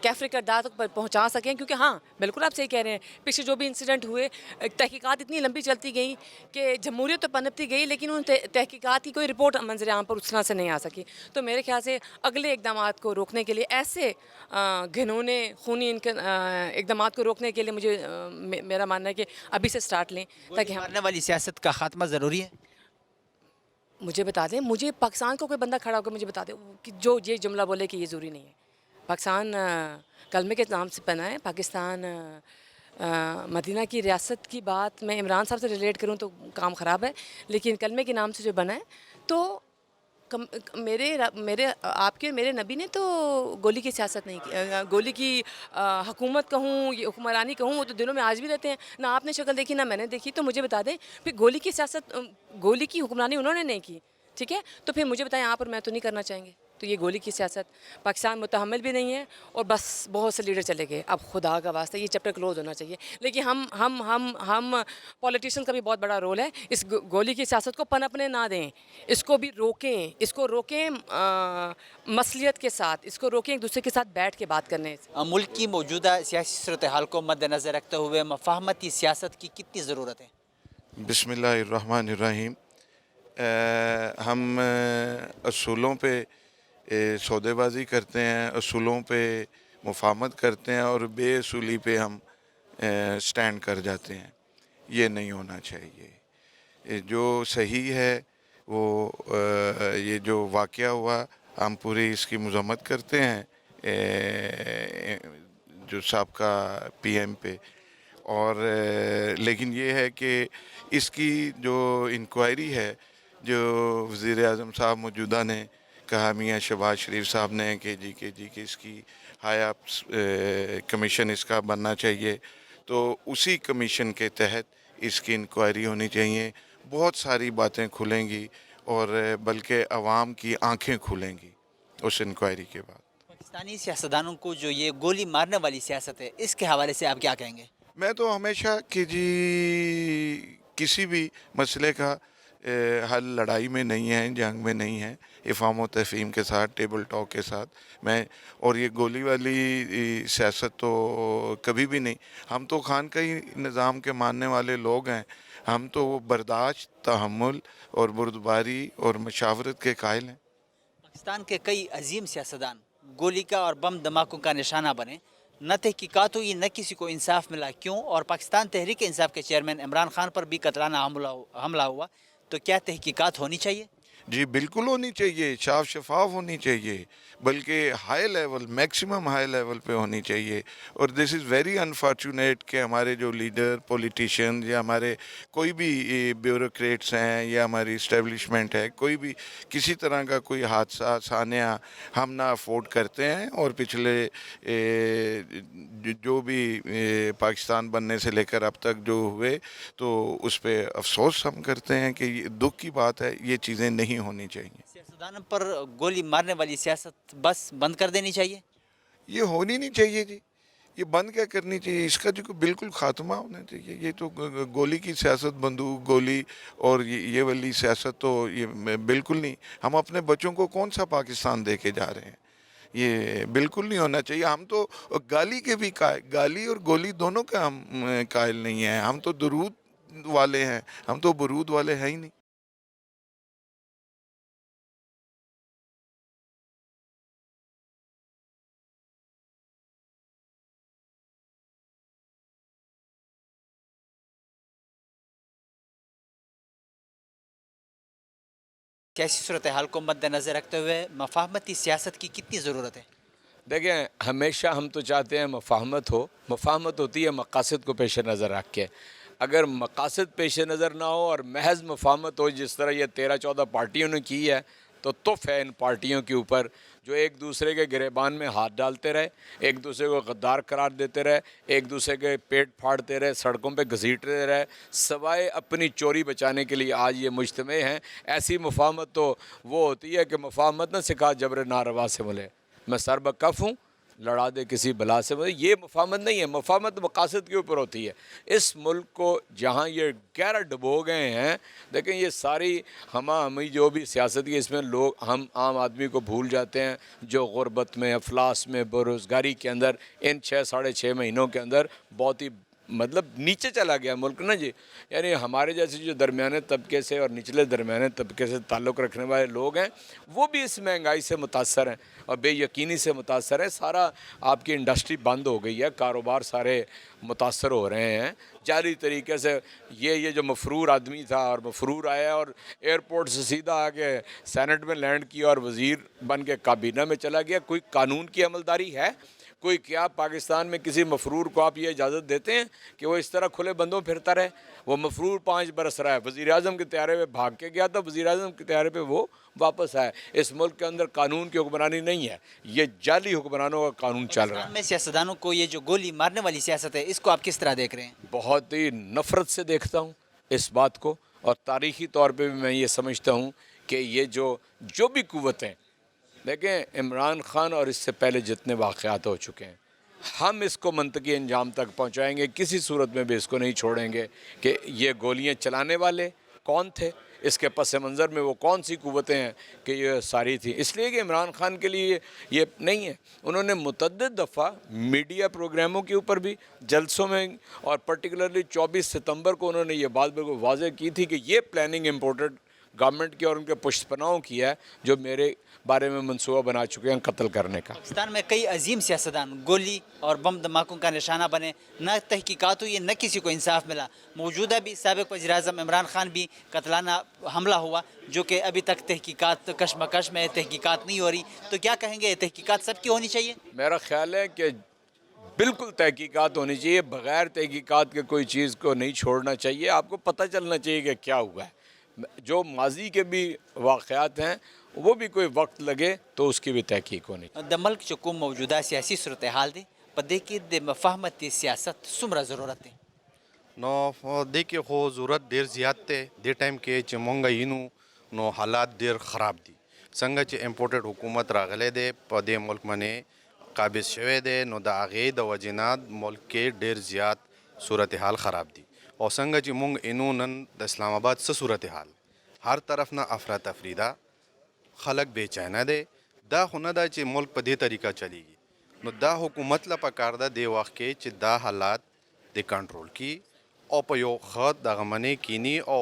کیفری کردار تک پہنچا سکیں، کیونکہ ہاں بالکل آپ صحیح کہہ رہے ہیں، پچھلے جو بھی انسیڈنٹ ہوئے تحقیقات اتنی لمبی چلتی گئیں کہ جمہوریت تو پنپتی گئی، لیکن ان تحقیقات کی کوئی رپورٹ منظر عام پر اس طرح سے نہیں آ سکی۔ تو میرے خیال سے اگلے اقدامات کو روکنے کے لیے، ایسے گھنونے خونی اقدامات کو روکنے کے لیے میرا ماننا ہے کہ ابھی سے سٹارٹ لیں، تاکہ ہم مارنے والی سیاست کا خاتمہ ضروری ہے۔ مجھے بتا دیں، مجھے پاکستان کو کوئی بندہ کھڑا ہو کر مجھے بتا دے کہ جو یہ جملہ بولے کہ یہ ضروری نہیں ہے۔ پاکستان کلمے کے نام سے بنا ہے، پاکستان مدینہ کی ریاست کی بات میں عمران صاحب سے ریلیٹ کروں تو کام خراب ہے، لیکن کلمے کے نام سے جو بنا ہے، تو میرے آپ کے میرے نبی نے تو گولی کی سیاست نہیں کی، گولی کی حکومت کہوں یا حکمرانی کہوں، وہ تو دلوں میں آج بھی رہتے ہیں، نہ آپ نے شکل دیکھی نہ میں نے دیکھی۔ تو مجھے بتا دیں پھر گولی کی سیاست، گولی کی حکمرانی انہوں نے نہیں کی، ٹھیک ہے، تو پھر مجھے بتائیں آپ اور میں تو نہیں کرنا چاہیں گے۔ تو یہ گولی کی سیاست پاکستان متحمل بھی نہیں ہے اور بس بہت سے لیڈر چلے گئے. اب خدا کا واسطہ یہ چیپٹر کلوز ہونا چاہیے. لیکن ہم پولیٹیشین کا بھی بہت بڑا رول ہے. اس گولی کی سیاست کو پنپنے نہ دیں, اس کو بھی روکیں مصلیت کے ساتھ, اس کو روکیں ایک دوسرے کے ساتھ بیٹھ کے بات کرنے سے. ملک کی موجودہ سیاسی صورتحال کو مد نظر رکھتے ہوئے مفاہمتی سیاست کی کتنی ضرورت ہے؟ بسم اللہ الرحمن الرحیم. ہم اصولوں پہ سودے بازی کرتے ہیں, اصولوں پہ مفاہمت کرتے ہیں اور بے اصولی پہ ہم سٹینڈ کر جاتے ہیں. یہ نہیں ہونا چاہیے. جو صحیح ہے وہ یہ جو واقعہ ہوا ہم پوری اس کی مذمت کرتے ہیں جو سابقہ پی ایم پہ, اور لیکن یہ ہے کہ اس کی جو انکوائری ہے جو وزیر اعظم صاحب موجودہ نے کہا, میاں شہباز شریف صاحب نے کہ اس کی ہائی اپ کمیشن اس کا بننا چاہیے, تو اسی کمیشن کے تحت اس کی انکوائری ہونی چاہیے. بہت ساری باتیں کھلیں گی اور بلکہ عوام کی آنکھیں کھلیں گی اس انکوائری کے بعد. پاکستانی سیاستدانوں کو جو یہ گولی مارنے والی سیاست ہے, اس کے حوالے سے آپ کیا کہیں گے؟ میں تو ہمیشہ کہ کسی بھی مسئلے کا حل لڑائی میں نہیں ہے, جنگ میں نہیں ہے, افہام و تفہیم کے ساتھ, ٹیبل ٹاک کے ساتھ میں, اور یہ گولی والی سیاست تو کبھی بھی نہیں. ہم تو خانقاہی نظام کے ماننے والے لوگ ہیں. ہم تو برداشت, تحمل اور بردباری اور مشاورت کے قائل ہیں. پاکستان کے کئی عظیم سیاستدان گولی کا اور بم دھماکوں کا نشانہ بنے, نہ تحقیقات ہوئی نہ کسی کو انصاف ملا. کیوں؟ اور پاکستان تحریک انصاف کے چیئرمین عمران خان پر بھی قتلانہ حملہ ہوا, تو کیا تحقیقات ہونی چاہیے؟ جی بالکل ہونی چاہیے, صاف شفاف ہونی چاہیے, بلکہ ہائی لیول, میکسیمم ہائی لیول پہ ہونی چاہیے. اور دس از ویری انفارچونیٹ کہ ہمارے جو لیڈر, پولیٹیشین یا ہمارے کوئی بھی بیوروکریٹس ہیں یا ہماری اسٹیبلشمنٹ ہے, کوئی بھی کسی طرح کا کوئی حادثہ سانحہ ہم نہ افورڈ کرتے ہیں. اور پچھلے جو بھی پاکستان بننے سے لے کر اب تک جو ہوئے, تو اس پہ افسوس ہم کرتے ہیں کہ یہ دکھ کی بات ہے, یہ چیزیں نہیں ہونی چاہیے. سیاستدانوں پر گولی مارنے والی سیاست بس بند کر دینی چاہیے. یہ ہونی نہیں چاہیے جی. یہ بند کیا کرنی چاہیے, اس کا جو بالکل خاتمہ ہونا چاہیے. یہ تو گولی کی سیاست, بندوق گولی اور یہ والی سیاست تو یہ بالکل نہیں. ہم اپنے بچوں کو کون سا پاکستان دے کے جا رہے ہیں؟ یہ بالکل نہیں ہونا چاہیے. ہم تو گالی کے بھی گالی اور گولی دونوں کے ہم قائل نہیں ہیں. ہم تو درود والے ہیں, ہم تو برود والے ہیں ہی نہیں. سیاسی صورتحال کو مد نظر رکھتے ہوئے مفاہمتی سیاست کی کتنی ضرورت ہے؟ دیکھیں, ہمیشہ ہم تو چاہتے ہیں مفاہمت ہو. مفاہمت ہوتی ہے مقاصد کو پیش نظر رکھ کے. اگر مقاصد پیش نظر نہ ہو اور محض مفاہمت ہو, جس طرح یہ 13-14 پارٹیوں نے کی ہے, تو تف ہے ان پارٹیوں کے اوپر جو ایک دوسرے کے گریبان میں ہاتھ ڈالتے رہے, ایک دوسرے کو غدار قرار دیتے رہے, ایک دوسرے کے پیٹ پھاڑتے رہے, سڑکوں پہ گھسیٹتے رہے, سوائے اپنی چوری بچانے کے لیے آج یہ مجتمع ہیں. ایسی مفاہمت تو وہ ہوتی ہے کہ مفاہمت نہ سکھا جبر ناروا سے ملے, میں سر بکف ہوں لڑا دے کسی بلا سے ملے. یہ مفاہمت نہیں ہے. مفاہمت مقاصد کے اوپر ہوتی ہے. اس ملک کو جہاں یہ گہرا ڈبو گئے ہیں, دیکھیں یہ ساری ہمیں جو بھی سیاست کی, اس میں لوگ ہم عام آدمی کو بھول جاتے ہیں جو غربت میں, افلاس میں, بے روزگاری کے اندر ان 6-6.5 مہینوں کے اندر بہت ہی نیچے چلا گیا ملک نا جی. یعنی ہمارے جیسے جو درمیانے طبقے سے اور نچلے درمیانے طبقے سے تعلق رکھنے والے لوگ ہیں, وہ بھی اس مہنگائی سے متاثر ہیں اور بے یقینی سے متاثر ہیں. سارا آپ کی انڈسٹری بند ہو گئی ہے, کاروبار سارے متاثر ہو رہے ہیں جعلی طریقے سے. یہ جو مفرور آدمی تھا اور مفرور آیا اور ایئرپورٹ سے سیدھا آگے سینٹ میں لینڈ کیا اور وزیر بن کے کابینہ میں چلا گیا. کوئی قانون کی عملداری ہے؟ کوئی کیا پاکستان میں کسی مفرور کو آپ یہ اجازت دیتے ہیں کہ وہ اس طرح کھلے بندوں پھرتا رہے؟ وہ مفرور 5 برس رہا ہے. وزیر اعظم کے طیارے پہ بھاگ کے گیا تھا, وزیر اعظم کے طیارے پہ وہ واپس آئے. اس ملک کے اندر قانون کی حکمرانی نہیں ہے, یہ جعلی حکمرانوں کا قانون چل رہا ہے. میں سیاستدانوں کو یہ جو گولی مارنے والی سیاست ہے, اس کو آپ کس طرح دیکھ رہے ہیں؟ بہت ہی نفرت سے دیکھتا ہوں اس بات کو, اور تاریخی طور پہ بھی میں یہ سمجھتا ہوں کہ یہ جو بھی قوتیں دیکھیں عمران خان اور اس سے پہلے جتنے واقعات ہو چکے ہیں ہم اس کو منطقی انجام تک پہنچائیں گے، کسی صورت میں بھی اس کو نہیں چھوڑیں گے کہ یہ گولیاں چلانے والے کون تھے، اس کے پس منظر میں وہ کون سی قوتیں ہیں کہ یہ ساری تھی. اس لیے کہ عمران خان کے لیے یہ نہیں ہے. انہوں نے متعدد دفعہ میڈیا پروگراموں کے اوپر بھی جلسوں میں اور پرٹیکولرلی 24 ستمبر کو انہوں نے یہ بات بالکل واضح کی تھی کہ یہ پلاننگ امپورٹڈ گورنمنٹ کی اور ان کے پشت پناہوں کی ہے جو میرے بارے میں منصوبہ بنا چکے ہیں قتل کرنے کا. پاکستان میں کئی عظیم سیاستدان گولی اور بم دھماکوں کا نشانہ بنے، نہ تحقیقات ہوئی، نہ کسی کو انصاف ملا. موجودہ بھی سابق وزیر اعظم عمران خان بھی قتلانہ حملہ ہوا جو کہ ابھی تک تحقیقات کشمکش میں، تحقیقات نہیں ہو رہی. تو کیا کہیں گے، تحقیقات سب کی ہونی چاہیے؟ میرا خیال ہے کہ بالکل تحقیقات ہونی چاہیے، بغیر تحقیقات کے کوئی چیز کو نہیں چھوڑنا چاہیے. آپ کو پتہ چلنا چاہیے کہ کیا ہوا ہے. جو ماضی کے بھی واقعات ہیں وہ بھی کوئی وقت لگے تو اس کی بھی تحقیق ہونی چاہیے. د ملک چې کوم موجوده سیاسي صورتحال دی په دې کې د مفاهمت سیاست څومره ضرورت دی؟ نو دې کې خو ضرورت ډیر زیات دی. دې ټایم کې چې مونږ یینو نو حالات ډیر خراب دي. څنګه چې امپورټډ حکومت راغلی دی په دې ملک باندې قابض شوی دی، نو د هغې د وجې نه ملک کې ډیر زیات صورتحال خراب دي. او څنګه چې مونږ اینو نن د اسلام آباد څه صورتحال هر طرف نه افراتفری ده، خلک بے چینه دی. دا خو نه ده چې ملک په دې طریقه چلیږي. نو دا حکومت له پکار ده دې وخت کې چې دا حالات د کنټرول کی او په یو ښه دغه منې کینی او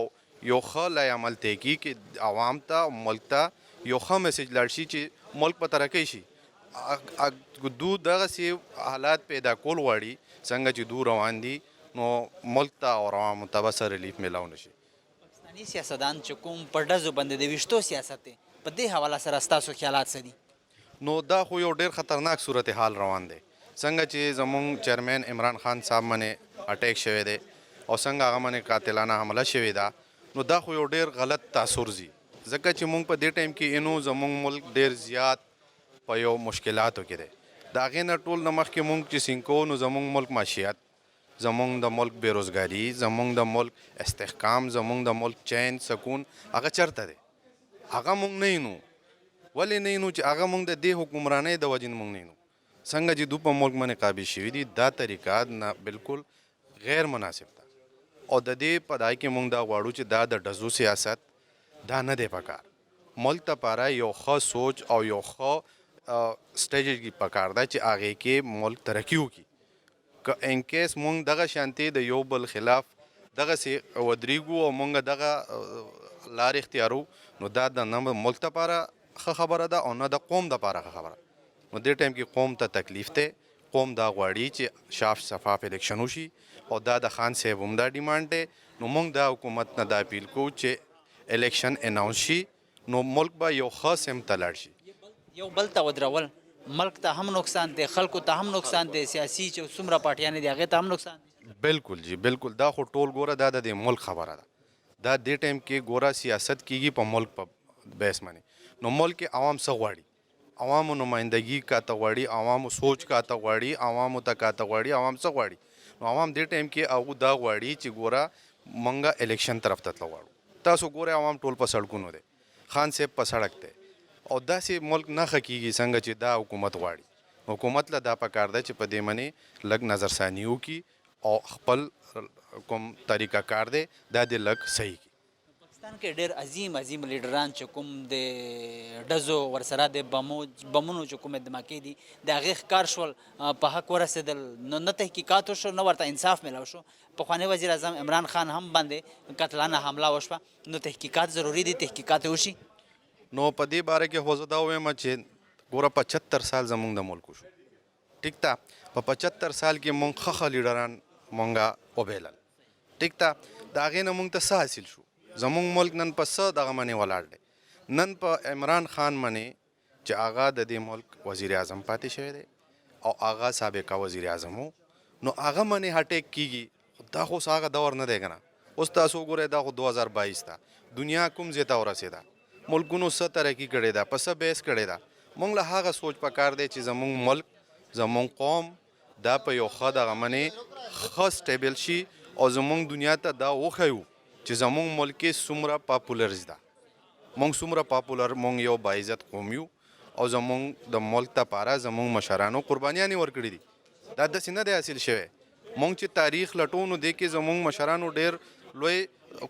یو ښه لای عمل ته کی چې عوام ته او ملک ته یو ښه میسج لاړ شي چې ملک په ترقۍ شي. دو دغسې حالات پیدا کول غواړي څنګه چې دو روان دي نو ملک ته او عوامو ته به څه ریلیف میلاو نه شي. پاکستاني سیاستدان چې کوم په ډزو باندې د ویشتو سیاست دی، په دې حواله سره ستاسو خیالات څه دي؟ نو دا خو یو ډیر خطرناک صورتحال روان دی. څنګه چې زمونږ چیرمین عمران خان صاحب باندې اٹیک شوی دی او څنګه هغه باندې قاتلانه حمله شوې ده، نو دا خو یو ډیر غلط تاثر زی. ځکه چې مونږ په دې ټایم کې اینو زمونږ ملک ډیر زیات په یو مشکلاتو کې دی. د هغې نه ټول نه مخکې مونږ چې سینکو نو زمونږ ملک معیشت، زمونږ د ملک بیروزګاري، زمونږ د ملک استحکام، زمونږ د ملک چین سکون هغه چرته دی؟ هغه مونږ نه اینو. ولې نه اینو چې هغه مونږ د دې حکمرانۍ د وجې نه مونږ نه اینو. څنګه چې دو په ملک باندې قابض شوي دي، دا طریقه نه بالکل غیر مناسب ده. او د دې په دای کې مونږ دا غواړو چې دا د ډزو سیاست دا نه دی پکار. ملک لپاره یو ښه سوچ او یو ښه سټریټجي پکار ده چې هغې کې ملک ترقي وکړي. که انکیس مونږ دغه شانتې د یو بل خلاف دغسې ودرېږو او مونږ دغه لارې اختیارو، نو دا د نه ملک دپاره ښه خبره ده او نه د قوم دپاره ښه خبره. نو دې ټایم کې قوم ته تکلیف دی. قوم دا غواړي چې شاف شفاف الیکشن وشي او دا د خان صاحب هم دا ډیمانډ دی. نو مونږ دا حکومت نه دا اپیل کوو چې الیکشن اناونس شي، نو ملک به یو ښه سمت ته لاړ شي. یو بل ته ودرول ملک ته هم نقصان دی، خلکو ته هم نقصان دی، سیاسي چې څومره پارټیانې دي هغې ته هم نقصان دی. بالکل جی بالکل. دا خو ټول ګوره دا د دې ملک خبره ده. دا دې ټایم کې ګوره سیاست کیږي په ملک په بیس باندې. نو ملک کې عوام څه غواړي؟ عوامو نمائندګي کاته غواړي، عوامو سوچ کاته غواړي، عوامو ته کاته غواړي، عوام څه غواړي؟ نو عوام دې ټایم کې هغه دا غواړي چې ګوره منګه الیکشن طرف ته تلو غواړو. تاسو ګوره عوام ټول په سړکونو دی، خان صاحب په سړک دی او داسې ملک نه ښه کیږي څنګه چې دا حکومت غواړي. حکومت له دا پکار ده چې په دې باندې لږ نظرثاني وکړي او خپل کوم طریقه کار دی دا دې لږ صحیح کړي. پاکستان کې ډېر عظیم عظیم لیډران چې کوم د ډزو ورسره د بمونو چې کومې دماکې دي د هغې ښکار شول، په حق ورسېدل، نو نه تحقیقات وشو نه ورته انصاف میلاو شو. پخوانی وزیر اعظم عمران خان هم باندې قتلانه حمله وشوه. نو تحقیقات ضروري دي، تحقیقات وشي. نو په دې باره کې خو زه دا ووایم چې ګوره 75 سال زمونږ د ملک وشو، ټیک ته. په 75 سال کې مونږ ښه لیډران مونږه وبیلل، ټیک ته. د هغې نه مونږ ته څه حاصل شو؟ زمونږ ملک نن په څه دغه باندې ولاړ دی؟ نن په عمران خان باندې چې هغه د دې ملک وزیر اعظم پاتې شوی دی او هغه سابقه وزیر اعظم و، نو هغه باندې هټیک کیږي. دا خو هغه دور نه دی که نه؟ اوس تاسو وګورئ دا خو 2022 ده. دنیا کوم ځای ته ورسېده؟ ملکونو څه ترقي کړې ده، په څه بیس کړې ده؟ مونږ له هغه سوچ پکار دی چې زمونږ ملک زمونږ قوم دا په یو ښه دغه باندې ښه سټیبل شي او زمونږ دنیا ته دا وښیو چې زمونږ ملک کې څومره پاپولرز ده. مونږ څومره پاپولر، مونږ یو باعزت قوم یو. او زمونږ د ملک دپاره زمونږ مشرانو قربانیانې ورکړي دي دا داسې نه دی حاصل شوی مونږ چې تاریخ لټو نو دی کې زمونږ مشرانو ډېر لوی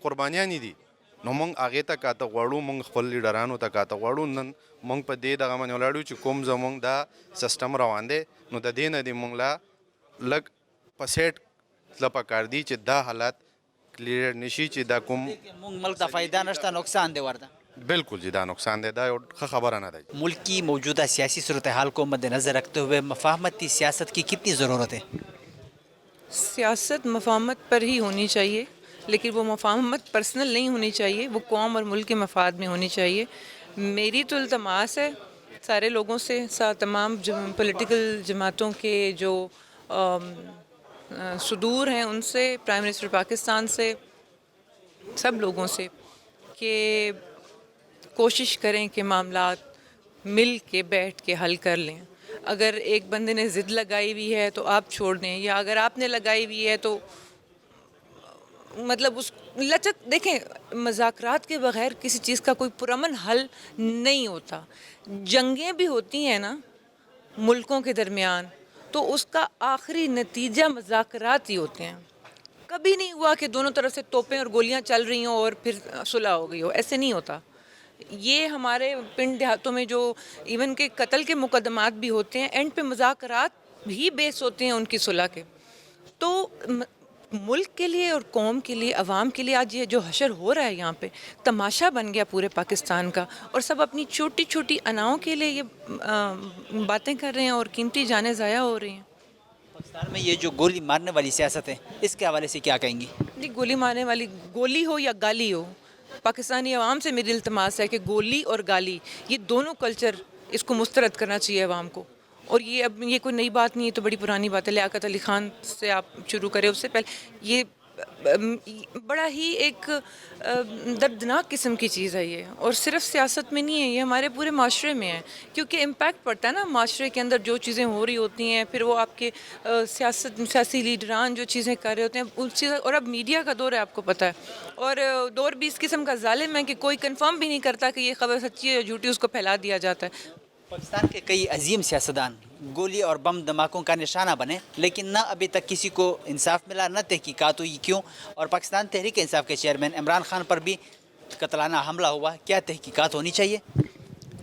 قربانیانې دي نو مونږ هغې ته کاته غواړو مونږ خپل لیډرانو ته کاته غواړو نن مونږ په دې دغه باندې ولاړ یو چې کوم زمونږ دا سیسټم روان دی نو د دې نه دې مونږ لا لږ په سیټ تله پکار دي چې دا حالات کلیر نشي چې دا کوم مونږ ملک ته فایده نشته نقصان دی ورته بالکل جی دا نقصان دی دا یو ښه خبره نه ده ملک کی موجودہ سیاسی صورتحال کو مد نظر رکھتے ہوئے مفاہمتی سیاست کی کتنی ضرورت ہے؟ سیاست مفاہمت پر ہی ہونی چاہیے لیکن وہ مفاہمت پرسنل نہیں ہونی چاہیے، وہ قوم اور ملک کے مفاد میں ہونی چاہیے۔ میری تو التماس ہے سارے لوگوں سے، تمام پولیٹیکل جماعتوں کے جو صدور ہیں ان سے، پرائم منسٹر پاکستان سے، سب لوگوں سے کہ کوشش کریں کہ معاملات مل کے بیٹھ کے حل کر لیں۔ اگر ایک بندے نے ضد لگائی ہوئی ہے تو آپ چھوڑ دیں، یا اگر آپ نے لگائی ہوئی ہے تو مطلب اس لچک دیکھیں، مذاکرات کے بغیر کسی چیز کا کوئی پرامن حل نہیں ہوتا۔ جنگیں بھی ہوتی ہیں نا ملکوں کے درمیان تو اس کا آخری نتیجہ مذاکرات ہی ہوتے ہیں۔ کبھی نہیں ہوا کہ دونوں طرف سے توپیں اور گولیاں چل رہی ہوں اور پھر صلح ہو گئی ہو، ایسے نہیں ہوتا۔ یہ ہمارے پنڈ دیہاتوں میں جو ایون کہ قتل کے مقدمات بھی ہوتے ہیں، اینڈ پہ مذاکرات بھی بیس ہوتے ہیں ان کی صلح کے۔ تو ملک کے لیے اور قوم کے لیے، عوام کے لیے آج یہ جو حشر ہو رہا ہے یہاں پہ تماشا بن گیا پورے پاکستان کا، اور سب اپنی چھوٹی چھوٹی اناؤں کے لیے یہ باتیں کر رہے ہیں اور قیمتی جانیں ضائع ہو رہی ہیں۔ پاکستان میں یہ جو گولی مارنے والی سیاست ہے اس کے حوالے سے کیا کہیں گی؟ جی، گولی مارنے والی، گولی ہو یا گالی ہو، پاکستانی عوام سے میری التماس ہے کہ گولی اور گالی یہ دونوں کلچر اس کو مسترد کرنا چاہیے عوام کو۔ اور یہ اب یہ کوئی نئی بات نہیں ہے، تو بڑی پرانی بات ہے۔ لیاقت علی خان سے آپ شروع کریں، اس سے پہلے یہ بڑا ہی ایک دردناک قسم کی چیز ہے یہ، اور صرف سیاست میں نہیں ہے، یہ ہمارے پورے معاشرے میں ہے، کیونکہ امپیکٹ پڑتا ہے نا معاشرے کے اندر جو چیزیں ہو رہی ہوتی ہیں، پھر وہ آپ کے سیاسی لیڈران جو چیزیں کر رہے ہوتے ہیں اس چیز، اور اب میڈیا کا دور ہے آپ کو پتہ ہے، اور دور بھی اس قسم کا ظالم ہے کہ کوئی کنفرم بھی نہیں کرتا کہ یہ خبر سچی ہے یا جھوٹی، اس کو پھیلا دیا جاتا ہے۔ پاکستان کے کئی عظیم سیاستدان گولی اور بم دھماکوں کا نشانہ بنے، لیکن نہ ابھی تک کسی کو انصاف ملا، نہ تحقیقات ہوئی، کیوں؟ اور پاکستان تحریک انصاف کے چیئرمین عمران خان پر بھی قتلانہ حملہ ہوا، کیا تحقیقات ہونی چاہیے؟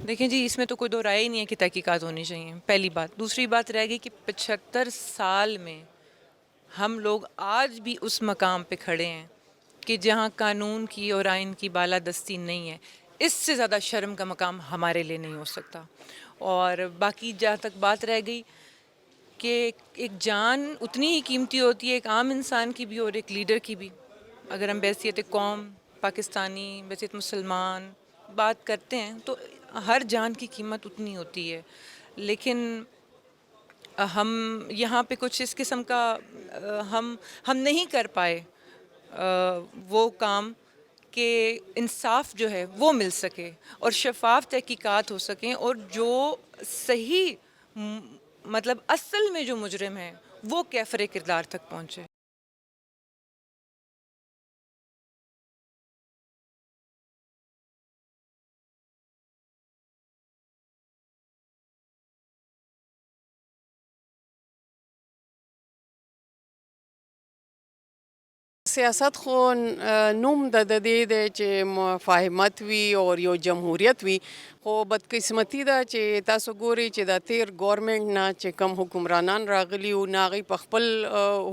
دیکھیں جی، اس میں تو کوئی دو رائے ہی نہیں ہے کہ تحقیقات ہونی چاہیے، پہلی بات۔ دوسری بات رہ گئی کہ 75 سال میں ہم لوگ آج بھی اس مقام پہ کھڑے ہیں کہ جہاں قانون کی اور آئین کی بالادستی نہیں ہے۔ اس سے زیادہ شرم کا مقام ہمارے لیے نہیں ہو سکتا۔ اور باقی جہاں تک بات رہ گئی کہ ایک جان اتنی ہی قیمتی ہوتی ہے، ایک عام انسان کی بھی اور ایک لیڈر کی بھی۔ اگر ہم بحیثیت قوم پاکستانی، بحیثیت مسلمان بات کرتے ہیں تو ہر جان کی قیمت اتنی ہوتی ہے، لیکن ہم یہاں پہ کچھ اس قسم کا ہم نہیں کر پائے وہ کام کہ انصاف جو ہے وہ مل سکے اور شفاف تحقیقات ہو سکیں، اور جو صحیح مطلب اصل میں جو مجرم ہے وہ کیفر کردار تک پہنچے۔ سیاست خو نوم د دې دی چې مفاهمت وي او یو جمهوریت وي، خو بدقسمتي ده چې تاسو ګورئ چې د تیر ګورنمنټ نه چې کم حکمرانان راغلي وو، نه هغوی په خپل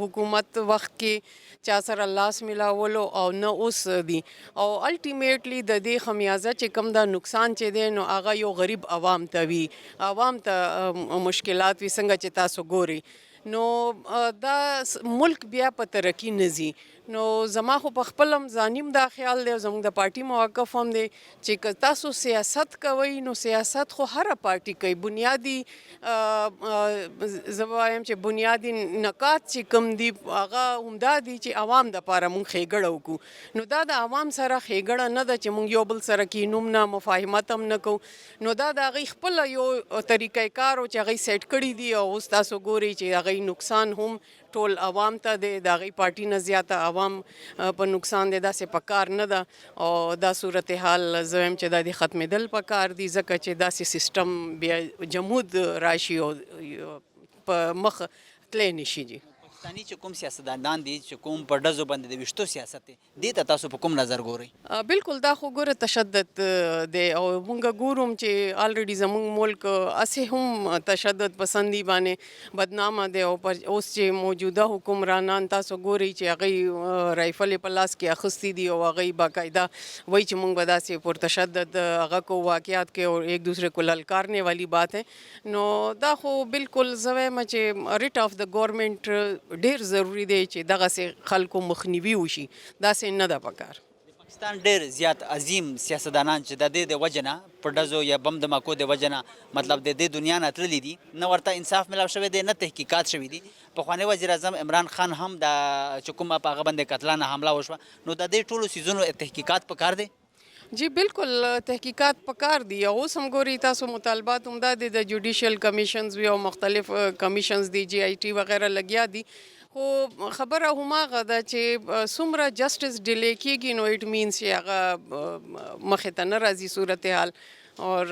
حکومت وخت کې چا سره لاس ملاولو او نه اوس دي، او الټیمیټلی د دې خمیازه چې کم دا نقصان چې دی نو هغه یو غریب عوام ته وي، عوام ته مشکلات وي، څنګه چې تاسو ګورئ نو دا ملک بیا په ترقي نه ځي۔ نو زما خو په خپل هم ځانیم دا خیال دی او زموږ د پارټي موقف هم دی چې که تاسو سیاست کوئ نو سیاست خو هره پارټي کوي، بنیادي زه به وایم چې بنیادي نکات چې کوم دي هغه همدا دي چې عوام دپاره موږ ښېګړه وکړو، نو دا د عوام سره ښېګړه نه ده چې موږ یو بل سره کینوم نه، مفاهمت هم نه کوو، نو دا د هغوی خپله یو طریقه کار و چې هغوی سیټ کړي دي، او اوس تاسو ګورئ چې هغوی نقصان هم ټول عوام ته د هغې پارټي نه زیاته عوام په نقصان دی. داسې پکار نه ده او دا صورتحال زه وایم چې دا د ختمېدل پکار دي ځکه چې داسې سیسټم بیا جمود راشي او په مخ تللی نشي جي. پاکستاني چې کوم سیاستدانان دي چې کوم په ډزو باندې د ویشتو سیاست دی دې ته تاسو په کوم نظر ګورئ؟ بالکل دا خو ګوره تشدد دی او مونږ ګورم چې آلریډي زمونږ ملک اسې هم تشدد پسندي باندې بدنامه دی او اوس چې موجوده حکمرانان تاسو ګورئ چې هغوی رایفلې په لاس کې اخیستي دي او هغوی باقاعده وایي چې مونږ به داسې پر تشدد هغه کو واقعات کې اور ایک دوسرے کو للکارنے والی بات ہے. نو دا خو بالکل زه وایم چې ریټ آف د ګورنمنټ ډیر ضروری دی چې دغسې خلکو مخنیوي وشي. داسې نه ده پکار. پاکستان ډیر زیات عظیم سیاستدانان چې د دې د وجه نه په ډزو یا بم دماکو د وجه نه مطلب د دې دنیا نه تللی دي نه ورته انصاف ملاو شوی دی نه تحقیقات شوي دي. پخوانی وزیر اعظم عمران خان هم د چې کومه په هغه باندې قتلانه حمله وشوه نو د دې ټولو څیزونو تحقیقات پکار دی. جی بالکل تحقیقات پکار دي او اوس هم ګوري تاسو مطالبات هم دا د جوډیشل کمیشنز وی او مختلف کمیشنز دی جی آی ټي وغیرہ لګیا دي خو خبره هماغه ده چې څومره جسټس ډیلی کېږي نو اټ مینس چې هغه مخې ته نه راځي صورتحال. اور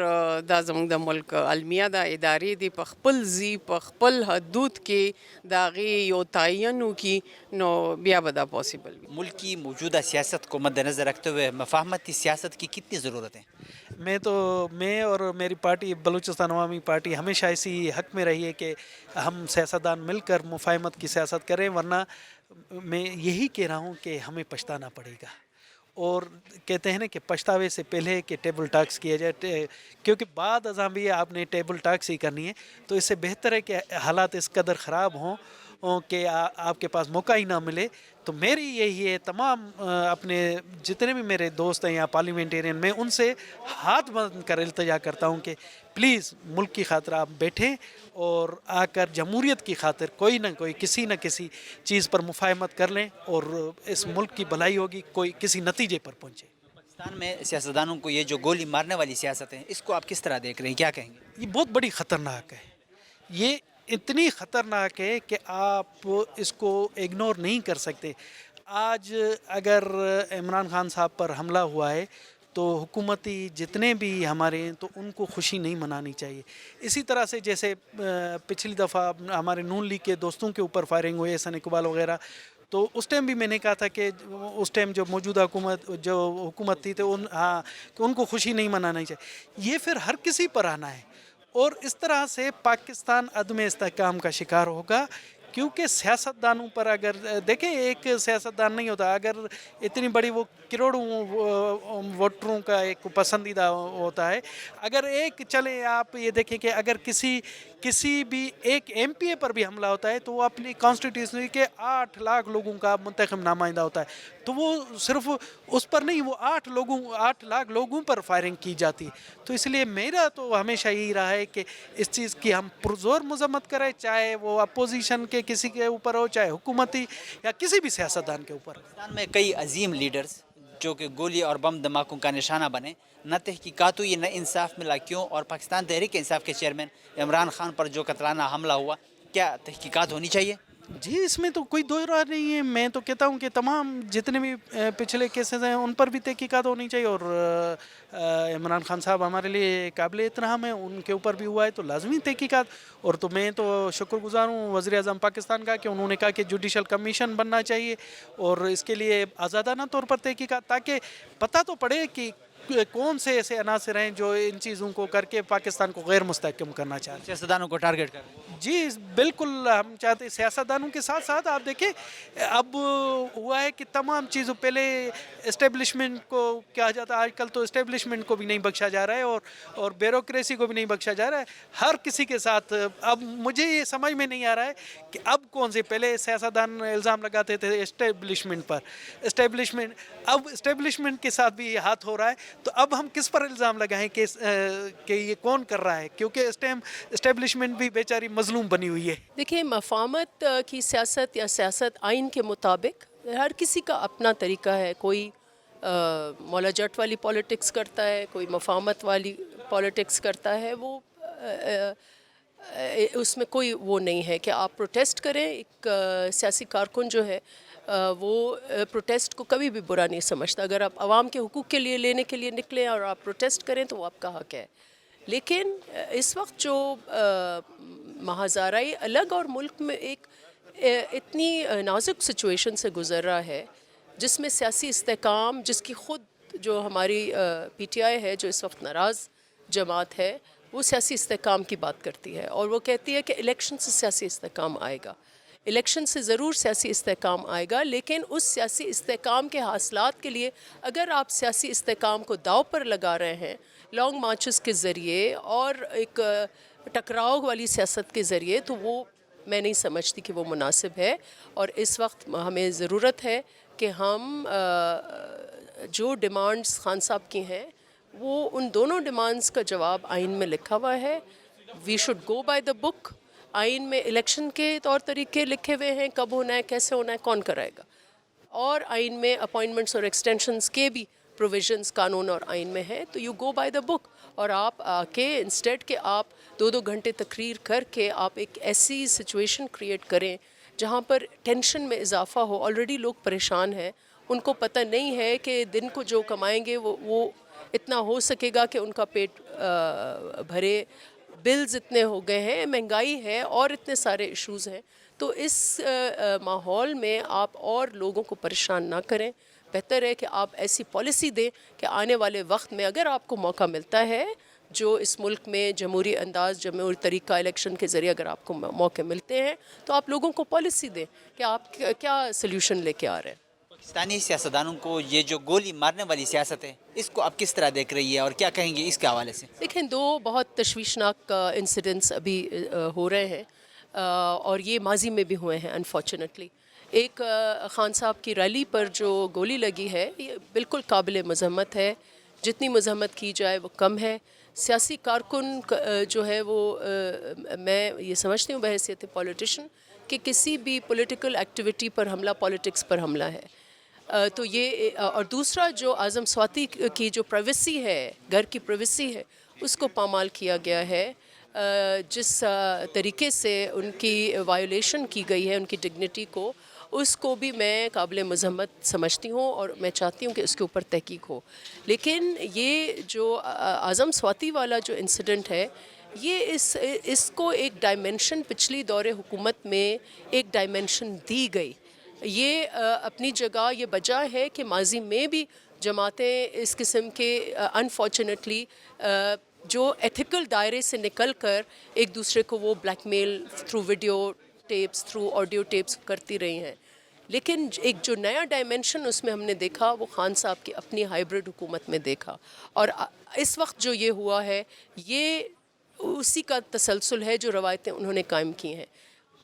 دا زموږ د ملک المیه ده ادارې دي په خپل ځي په خپل حدود کې د هغې یو تعین وکړي نو بیا به دا پاسبل وي. ملک کی موجودہ سیاست کو مد نظر رکھتے ہوئے مفاہمتی سیاست کی کتنی ضرورت ہے؟ میں اور میری پارٹی بلوچستان عوامی پارٹی ہمیشہ اسی حق میں رہی ہے کہ ہم سیاستدان مل کر مفاہمت کی سیاست کریں ورنہ میں یہی کہہ رہا ہوں کہ ہمیں پچھتانا پڑے گا. اور کہتے ہیں نا کہ پچھتاوے سے پہلے کہ ٹیبل ٹاکس کیا جائے کیونکہ بعد ازاں بھی آپ نے ٹیبل ٹاکس ہی کرنی ہے تو اس سے بہتر ہے کہ حالات اس قدر خراب ہوں کہ آپ کے پاس موقع ہی نہ ملے. تو میری یہی ہے تمام اپنے جتنے بھی میرے دوست ہیں یہاں پارلیمنٹیرین میں ان سے ہاتھ بند کر التجا کرتا ہوں کہ پلیز ملک کی خاطر آپ بیٹھیں اور آ کر جمہوریت کی خاطر کوئی نہ کوئی کسی نہ کسی چیز پر مفاہمت کر لیں اور اس ملک کی بھلائی ہوگی کوئی کسی نتیجے پر پہنچے. پاکستان میں سیاستدانوں کو یہ جو گولی مارنے والی سیاست ہے اس کو آپ کس طرح دیکھ رہے ہیں کیا کہیں گے؟ یہ بہت بڑی خطرناک ہے. یہ اتنی خطرناک ہے کہ آپ اس کو اگنور نہیں کر سکتے. آج اگر عمران خان صاحب پر حملہ ہوا ہے تو حکومتی جتنے بھی ہمارے ہیں تو ان کو خوشی نہیں منانی چاہیے. اسی طرح سے جیسے پچھلی دفعہ ہمارے نون لیگ کے دوستوں کے اوپر فائرنگ ہوئی احسان اقبال وغیرہ تو اس ٹائم بھی میں نے کہا تھا کہ اس ٹائم جو موجودہ حکومت تھی تو کہ ان کو خوشی نہیں منانا چاہیے. یہ پھر ہر کسی پر آنا ہے اور اس طرح سے پاکستان عدم استحکام کا شکار ہوگا. کیونکہ سیاستدانوں پر اگر دیکھیں ایک سیاستدان نہیں ہوتا اگر اتنی بڑی وہ کروڑوں ووٹروں کا ایک پسندیدہ ہوتا ہے. اگر ایک چلے آپ یہ دیکھیں کہ اگر کسی بھی ایک ایم پی اے پر بھی حملہ ہوتا ہے تو وہ اپنی کانسٹیٹیوشن کے 8 لاکھ لوگوں کا منتخب نمائندہ ہوتا ہے تو وہ صرف اس پر نہیں وہ 8 لاکھ لوگوں پر فائرنگ کی جاتی ہے. تو اس لیے میرا تو ہمیشہ یہی رہا ہے کہ اس چیز کی ہم پرزور مذمت کریں چاہے وہ اپوزیشن کے کسی کے اوپر ہو چاہے حکومتی یا کسی بھی سیاستدان کے اوپر. پاکستان میں کئی عظیم لیڈرز جو کہ گولی اور بم دھماکوں کا نشانہ بنے نہ تحقیقات ہوئی نہ انصاف ملا کیوں اور پاکستان تحریک انصاف کے چیئرمین عمران خان پر جو قتلانہ حملہ ہوا کیا تحقیقات ہونی چاہیے؟ جی اس میں تو کوئی دو راہ نہیں ہے. میں تو کہتا ہوں کہ تمام جتنے بھی پچھلے کیسز ہیں ان پر بھی تحقیقات ہونی چاہیے اور عمران خان صاحب ہمارے لیے قابل احترام ہیں ان کے اوپر بھی ہوا ہے تو لازمی تحقیقات. اور تو میں تو شکر گزار ہوں وزیر اعظم پاکستان کا کہ انہوں نے کہا کہ جوڈیشل کمیشن بننا چاہیے اور اس کے لیے آزادانہ طور پر تحقیقات تاکہ پتہ تو پڑے کہ کون سے ایسے عناصر ہیں جو ان چیزوں کو کر کے پاکستان کو غیر مستحکم کرنا چاہتے ہیں. سیاستدانوں کو ٹارگٹ کر رہے ہیں. جی بالکل ہم چاہتے ہیں سیاستدانوں کے ساتھ ساتھ آپ دیکھیں اب ہوا ہے کہ تمام چیزوں پہلے اسٹیبلشمنٹ کو کہا جاتا ہے آج کل تو اسٹیبلشمنٹ کو بھی نہیں بخشا جا رہا ہے اور بیوروکریسی کو بھی نہیں بخشا جا رہا ہے. ہر کسی کے ساتھ اب مجھے یہ سمجھ میں نہیں آ رہا ہے کہ اب کون سے پہلے سیاستدان الزام لگاتے تھے اسٹیبلشمنٹ پر اب اسٹیبلشمنٹ کے ساتھ بھی ہاتھ ہو رہا ہے تو اب ہم کس پر الزام لگائیں کہ یہ کون کر رہا ہے کیونکہ اس ٹائم اسٹیبلشمنٹ بھی بیچاری مظلوم بنی ہوئی ہے. دیکھیں مفاہمت کی سیاست یا سیاست آئین کے مطابق ہر کسی کا اپنا طریقہ ہے. کوئی مولا جٹ والی پولیٹکس کرتا ہے کوئی مفاہمت والی پولیٹکس کرتا ہے. وہ اس میں کوئی وہ نہیں ہے کہ آپ پروٹیسٹ کریں. ایک سیاسی کارکن جو ہے وہ پروٹیسٹ کو کبھی بھی برا نہیں سمجھتا. اگر آپ عوام کے حقوق کے لیے لینے کے لیے نکلیں اور آپ پروٹیسٹ کریں تو وہ آپ کا حق ہے. لیکن اس وقت جو مہازارائی الگ اور ملک میں ایک اتنی نازک سچویشن سے گزر رہا ہے جس میں سیاسی استحکام، جس کی خود جو ہماری پی ٹی آئی ہے جو اس وقت ناراض جماعت ہے، وہ سیاسی استحکام کی بات کرتی ہے اور وہ کہتی ہے کہ الیکشن سے سیاسی استحکام آئے گا. الیکشن سے ضرور سیاسی استحکام آئے گا، لیکن اس سیاسی استحکام کے حاصلات کے لیے اگر آپ سیاسی استحکام کو داؤ پر لگا رہے ہیں لانگ مارچز کے ذریعے اور ایک ٹکراؤ والی سیاست کے ذریعے، تو وہ میں نہیں سمجھتی کہ وہ مناسب ہے. اور اس وقت ہمیں ضرورت ہے کہ ہم جو ڈیمانڈز خان صاحب کی ہیں وہ ان دونوں ڈیمانڈز کا جواب آئین میں لکھا ہوا ہے. وی شوڈ گو بائی دا بک. آئین میں الیکشن کے طور طریقے لکھے ہوئے ہیں، کب ہونا ہے، کیسے ہونا ہے، کون کرائے گا. اور آئین میں اپوائنٹمنٹس اور ایکسٹینشنز کے بھی پروویژنز قانون اور آئین میں ہیں. تو یو گو بائی دا بک. اور آپ آ کے انسٹیڈ کہ آپ 2 گھنٹے تقریر کر کے آپ ایک ایسی سچویشن کریٹ کریں جہاں پر ٹینشن میں اضافہ ہو. آلریڈی لوگ پریشان ہیں، ان کو پتہ نہیں ہے کہ دن کو جو کمائیں گے وہ اتنا ہو سکے گا کہ ان کا پیٹ بھرے. بلز اتنے ہو گئے ہیں، مہنگائی ہے اور اتنے سارے ایشوز ہیں. تو اس ماحول میں آپ اور لوگوں کو پریشان نہ کریں. بہتر ہے کہ آپ ایسی پالیسی دیں کہ آنے والے وقت میں اگر آپ کو موقع ملتا ہے، جو اس ملک میں جمہوری انداز، جمہوری طریقہ الیکشن کے ذریعے اگر آپ کو موقع ملتے ہیں تو آپ لوگوں کو پالیسی دیں کہ آپ کیا سلیوشن لے کے آ رہے ہیں. پاکستانی سیاستدانوں کو یہ جو گولی مارنے والی سیاست ہے اس کو آپ کس طرح دیکھ رہی ہے اور کیا کہیں گے اس کے حوالے سے؟ دیکھیں، 2 بہت تشویشناک انسیڈنٹس ابھی ہو رہے ہیں اور یہ ماضی میں بھی ہوئے ہیں انفارچونیٹلی. ایک خان صاحب کی ریلی پر جو گولی لگی ہے یہ بالکل قابل مذمت ہے. جتنی مذمت کی جائے وہ کم ہے. سیاسی کارکن جو ہے وہ میں یہ سمجھتی ہوں بحیثیت پولیٹیشین کہ کسی بھی پولیٹیکل ایکٹیویٹی پر حملہ پالیٹکس پر حملہ ہے. تو یہ اور دوسرا جو اعظم سواتی کی جو پرائیویسی ہے، گھر کی پرائیویسی ہے، اس کو پامال کیا گیا ہے. جس طریقے سے ان کی وائولیشن کی گئی ہے ان کی ڈگنیٹی کو، اس کو بھی میں قابل مذمت سمجھتی ہوں اور میں چاہتی ہوں کہ اس کے اوپر تحقیق ہو. لیکن یہ جو اعظم سواتی والا جو انسیڈنٹ ہے، یہ اس کو ایک ڈائمنشن پچھلی دور حکومت میں ایک ڈائمنشن دی گئی. یہ اپنی جگہ یہ وجہ ہے کہ ماضی میں بھی جماعتیں اس قسم کے انفارچونیٹلی جو ایتھیکل دائرے سے نکل کر ایک دوسرے کو وہ بلیک میل تھرو ویڈیو ٹیپس، تھرو آڈیو ٹیپس کرتی رہی ہیں. لیکن ایک جو نیا ڈائمنشن اس میں ہم نے دیکھا وہ خان صاحب کی اپنی ہائیبرڈ حکومت میں دیکھا. اور اس وقت جو یہ ہوا ہے یہ اسی کا تسلسل ہے جو روایتیں انہوں نے قائم کی ہیں.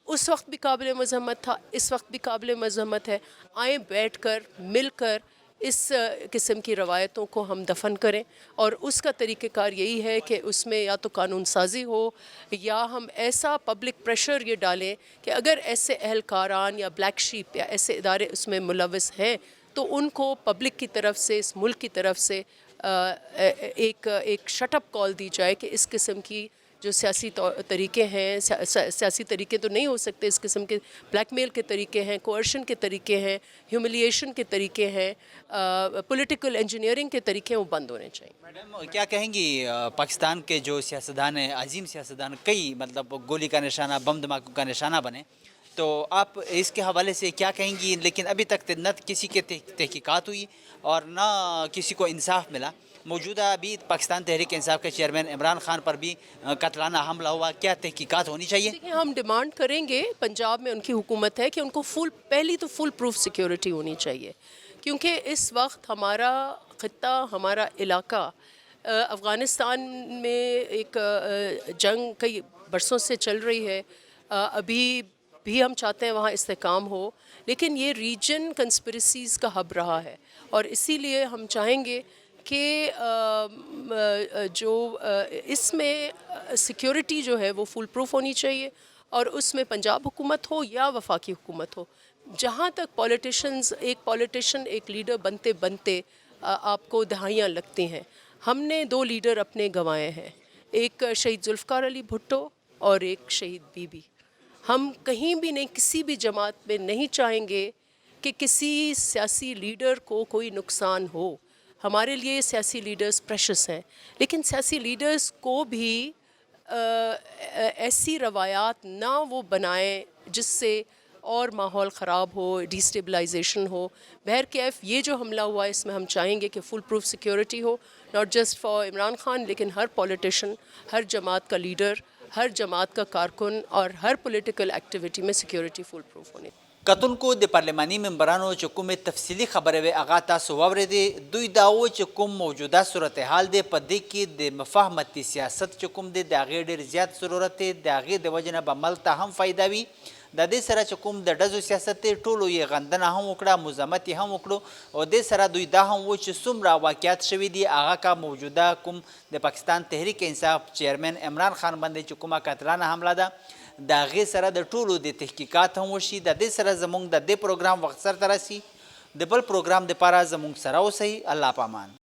اس وقت بھی قابل مذمت تھا، اس وقت بھی قابل مذمت ہے. آئیں بیٹھ کر مل کر اس قسم کی روایتوں کو ہم دفن کریں اور اس کا طریقہ کار یہی ہے کہ اس میں یا تو قانون سازی ہو یا ہم ایسا پبلک پریشر یہ ڈالیں کہ اگر ایسے اہلکاران یا بلیک شیپ یا ایسے ادارے اس میں ملوث ہیں تو ان کو پبلک کی طرف سے، اس ملک کی طرف سے ایک شٹ اپ کال دی جائے کہ اس قسم کی جو سیاسی طریقے ہیں، سیاسی طریقے تو نہیں ہو سکتے، اس قسم کے بلیک میل کے طریقے ہیں، کوئرشن کے طریقے ہیں، ہیوملیشن کے طریقے ہیں، پولیٹیکل انجینئرنگ کے طریقے وہ بند ہونے چاہیے. میڈم کیا کہیں گی پاکستان کے جو سیاستدان ہیں، عظیم سیاستدان، کئی مطلب گولی کا نشانہ، بم دھماکوں کا نشانہ بنے، تو آپ اس کے حوالے سے کیا کہیں گی؟ لیکن ابھی تک نہ کسی کے تحقیقات ہوئی اور نہ کسی کو انصاف ملا. موجودہ ابھی پاکستان تحریک انصاف کے چیئرمین عمران خان پر بھی قتلانہ حملہ ہوا. کیا تحقیقات ہونی چاہیے؟ ہم ڈیمانڈ کریں گے، پنجاب میں ان کی حکومت ہے کہ ان کو پہلی تو فل پروف سیکیورٹی ہونی چاہیے، کیونکہ اس وقت ہمارا خطہ، ہمارا علاقہ افغانستان میں ایک جنگ کئی برسوں سے چل رہی ہے. ابھی بھی ہم چاہتے ہیں وہاں استحکام ہو، لیکن یہ ریجن کنسپریسیز کا ہب رہا ہے اور اسی لیے ہم چاہیں گے کہ جو اس میں سیکیورٹی جو ہے وہ فل پروف ہونی چاہیے اور اس میں پنجاب حکومت ہو یا وفاقی حکومت ہو. جہاں تک پولیٹیشن ایک لیڈر بنتے بنتے آپ کو دہائیاں لگتی ہیں. ہم نے 2 لیڈر اپنے گنوائے ہیں، ایک شہید ذوالفقار علی بھٹو اور ایک شہید بیوی. ہم کہیں بھی نہیں, کسی بھی جماعت میں نہیں چاہیں گے کہ کسی سیاسی لیڈر کو کوئی نقصان ہو. ہمارے لیے سیاسی لیڈرز پریشس ہیں, لیکن سیاسی لیڈرز کو بھی ایسی روایات نہ وہ بنائیں جس سے اور ماحول خراب ہو, ڈیسٹیبلائزیشن ہو. بہرکیف یہ جو حملہ ہوا ہے اس میں ہم چاہیں گے کہ فل پروف سیکیورٹی ہو, ناٹ جسٹ فار عمران خان لیکن ہر پولیٹیشین, ہر جماعت کا لیڈر, ہر جماعت کا کارکن اور ہر پولیٹیکل ایکٹیویٹی میں سیکیورٹی فل پروف ہونی. کتونکو د پارلماني ممبرانو چې کومې تفصیلي خبرې وې هغه تاسو واورېدې. دوی دا و چې کوم موجوده صورتحال دی په دې کې د مفاهمتي سیاست چې کوم دی د هغې ډېر زیات ضرورت دی. د هغې د وجې نه به ملک ته هم فایده وي. د دې سره چې کوم د ډزو سیاست دی ټولو یې غندنه هم وکړه, مذمت یې هم وکړو, او دې سره دوی دا هم و چې څومره واقعیات شوي دي هغه کا موجوده کوم د پاکستان تحریک انصاف چیرمن عمران خان باندې چې کومه قاتلانه حمله ده د هغې سره د ټولو د تحقیقات هم وشي. د دې سره زموږ د دې پروګرام وخت سرته رسي. د بل پروګرام دپاره زموږ سره اوسئ. الله پامان.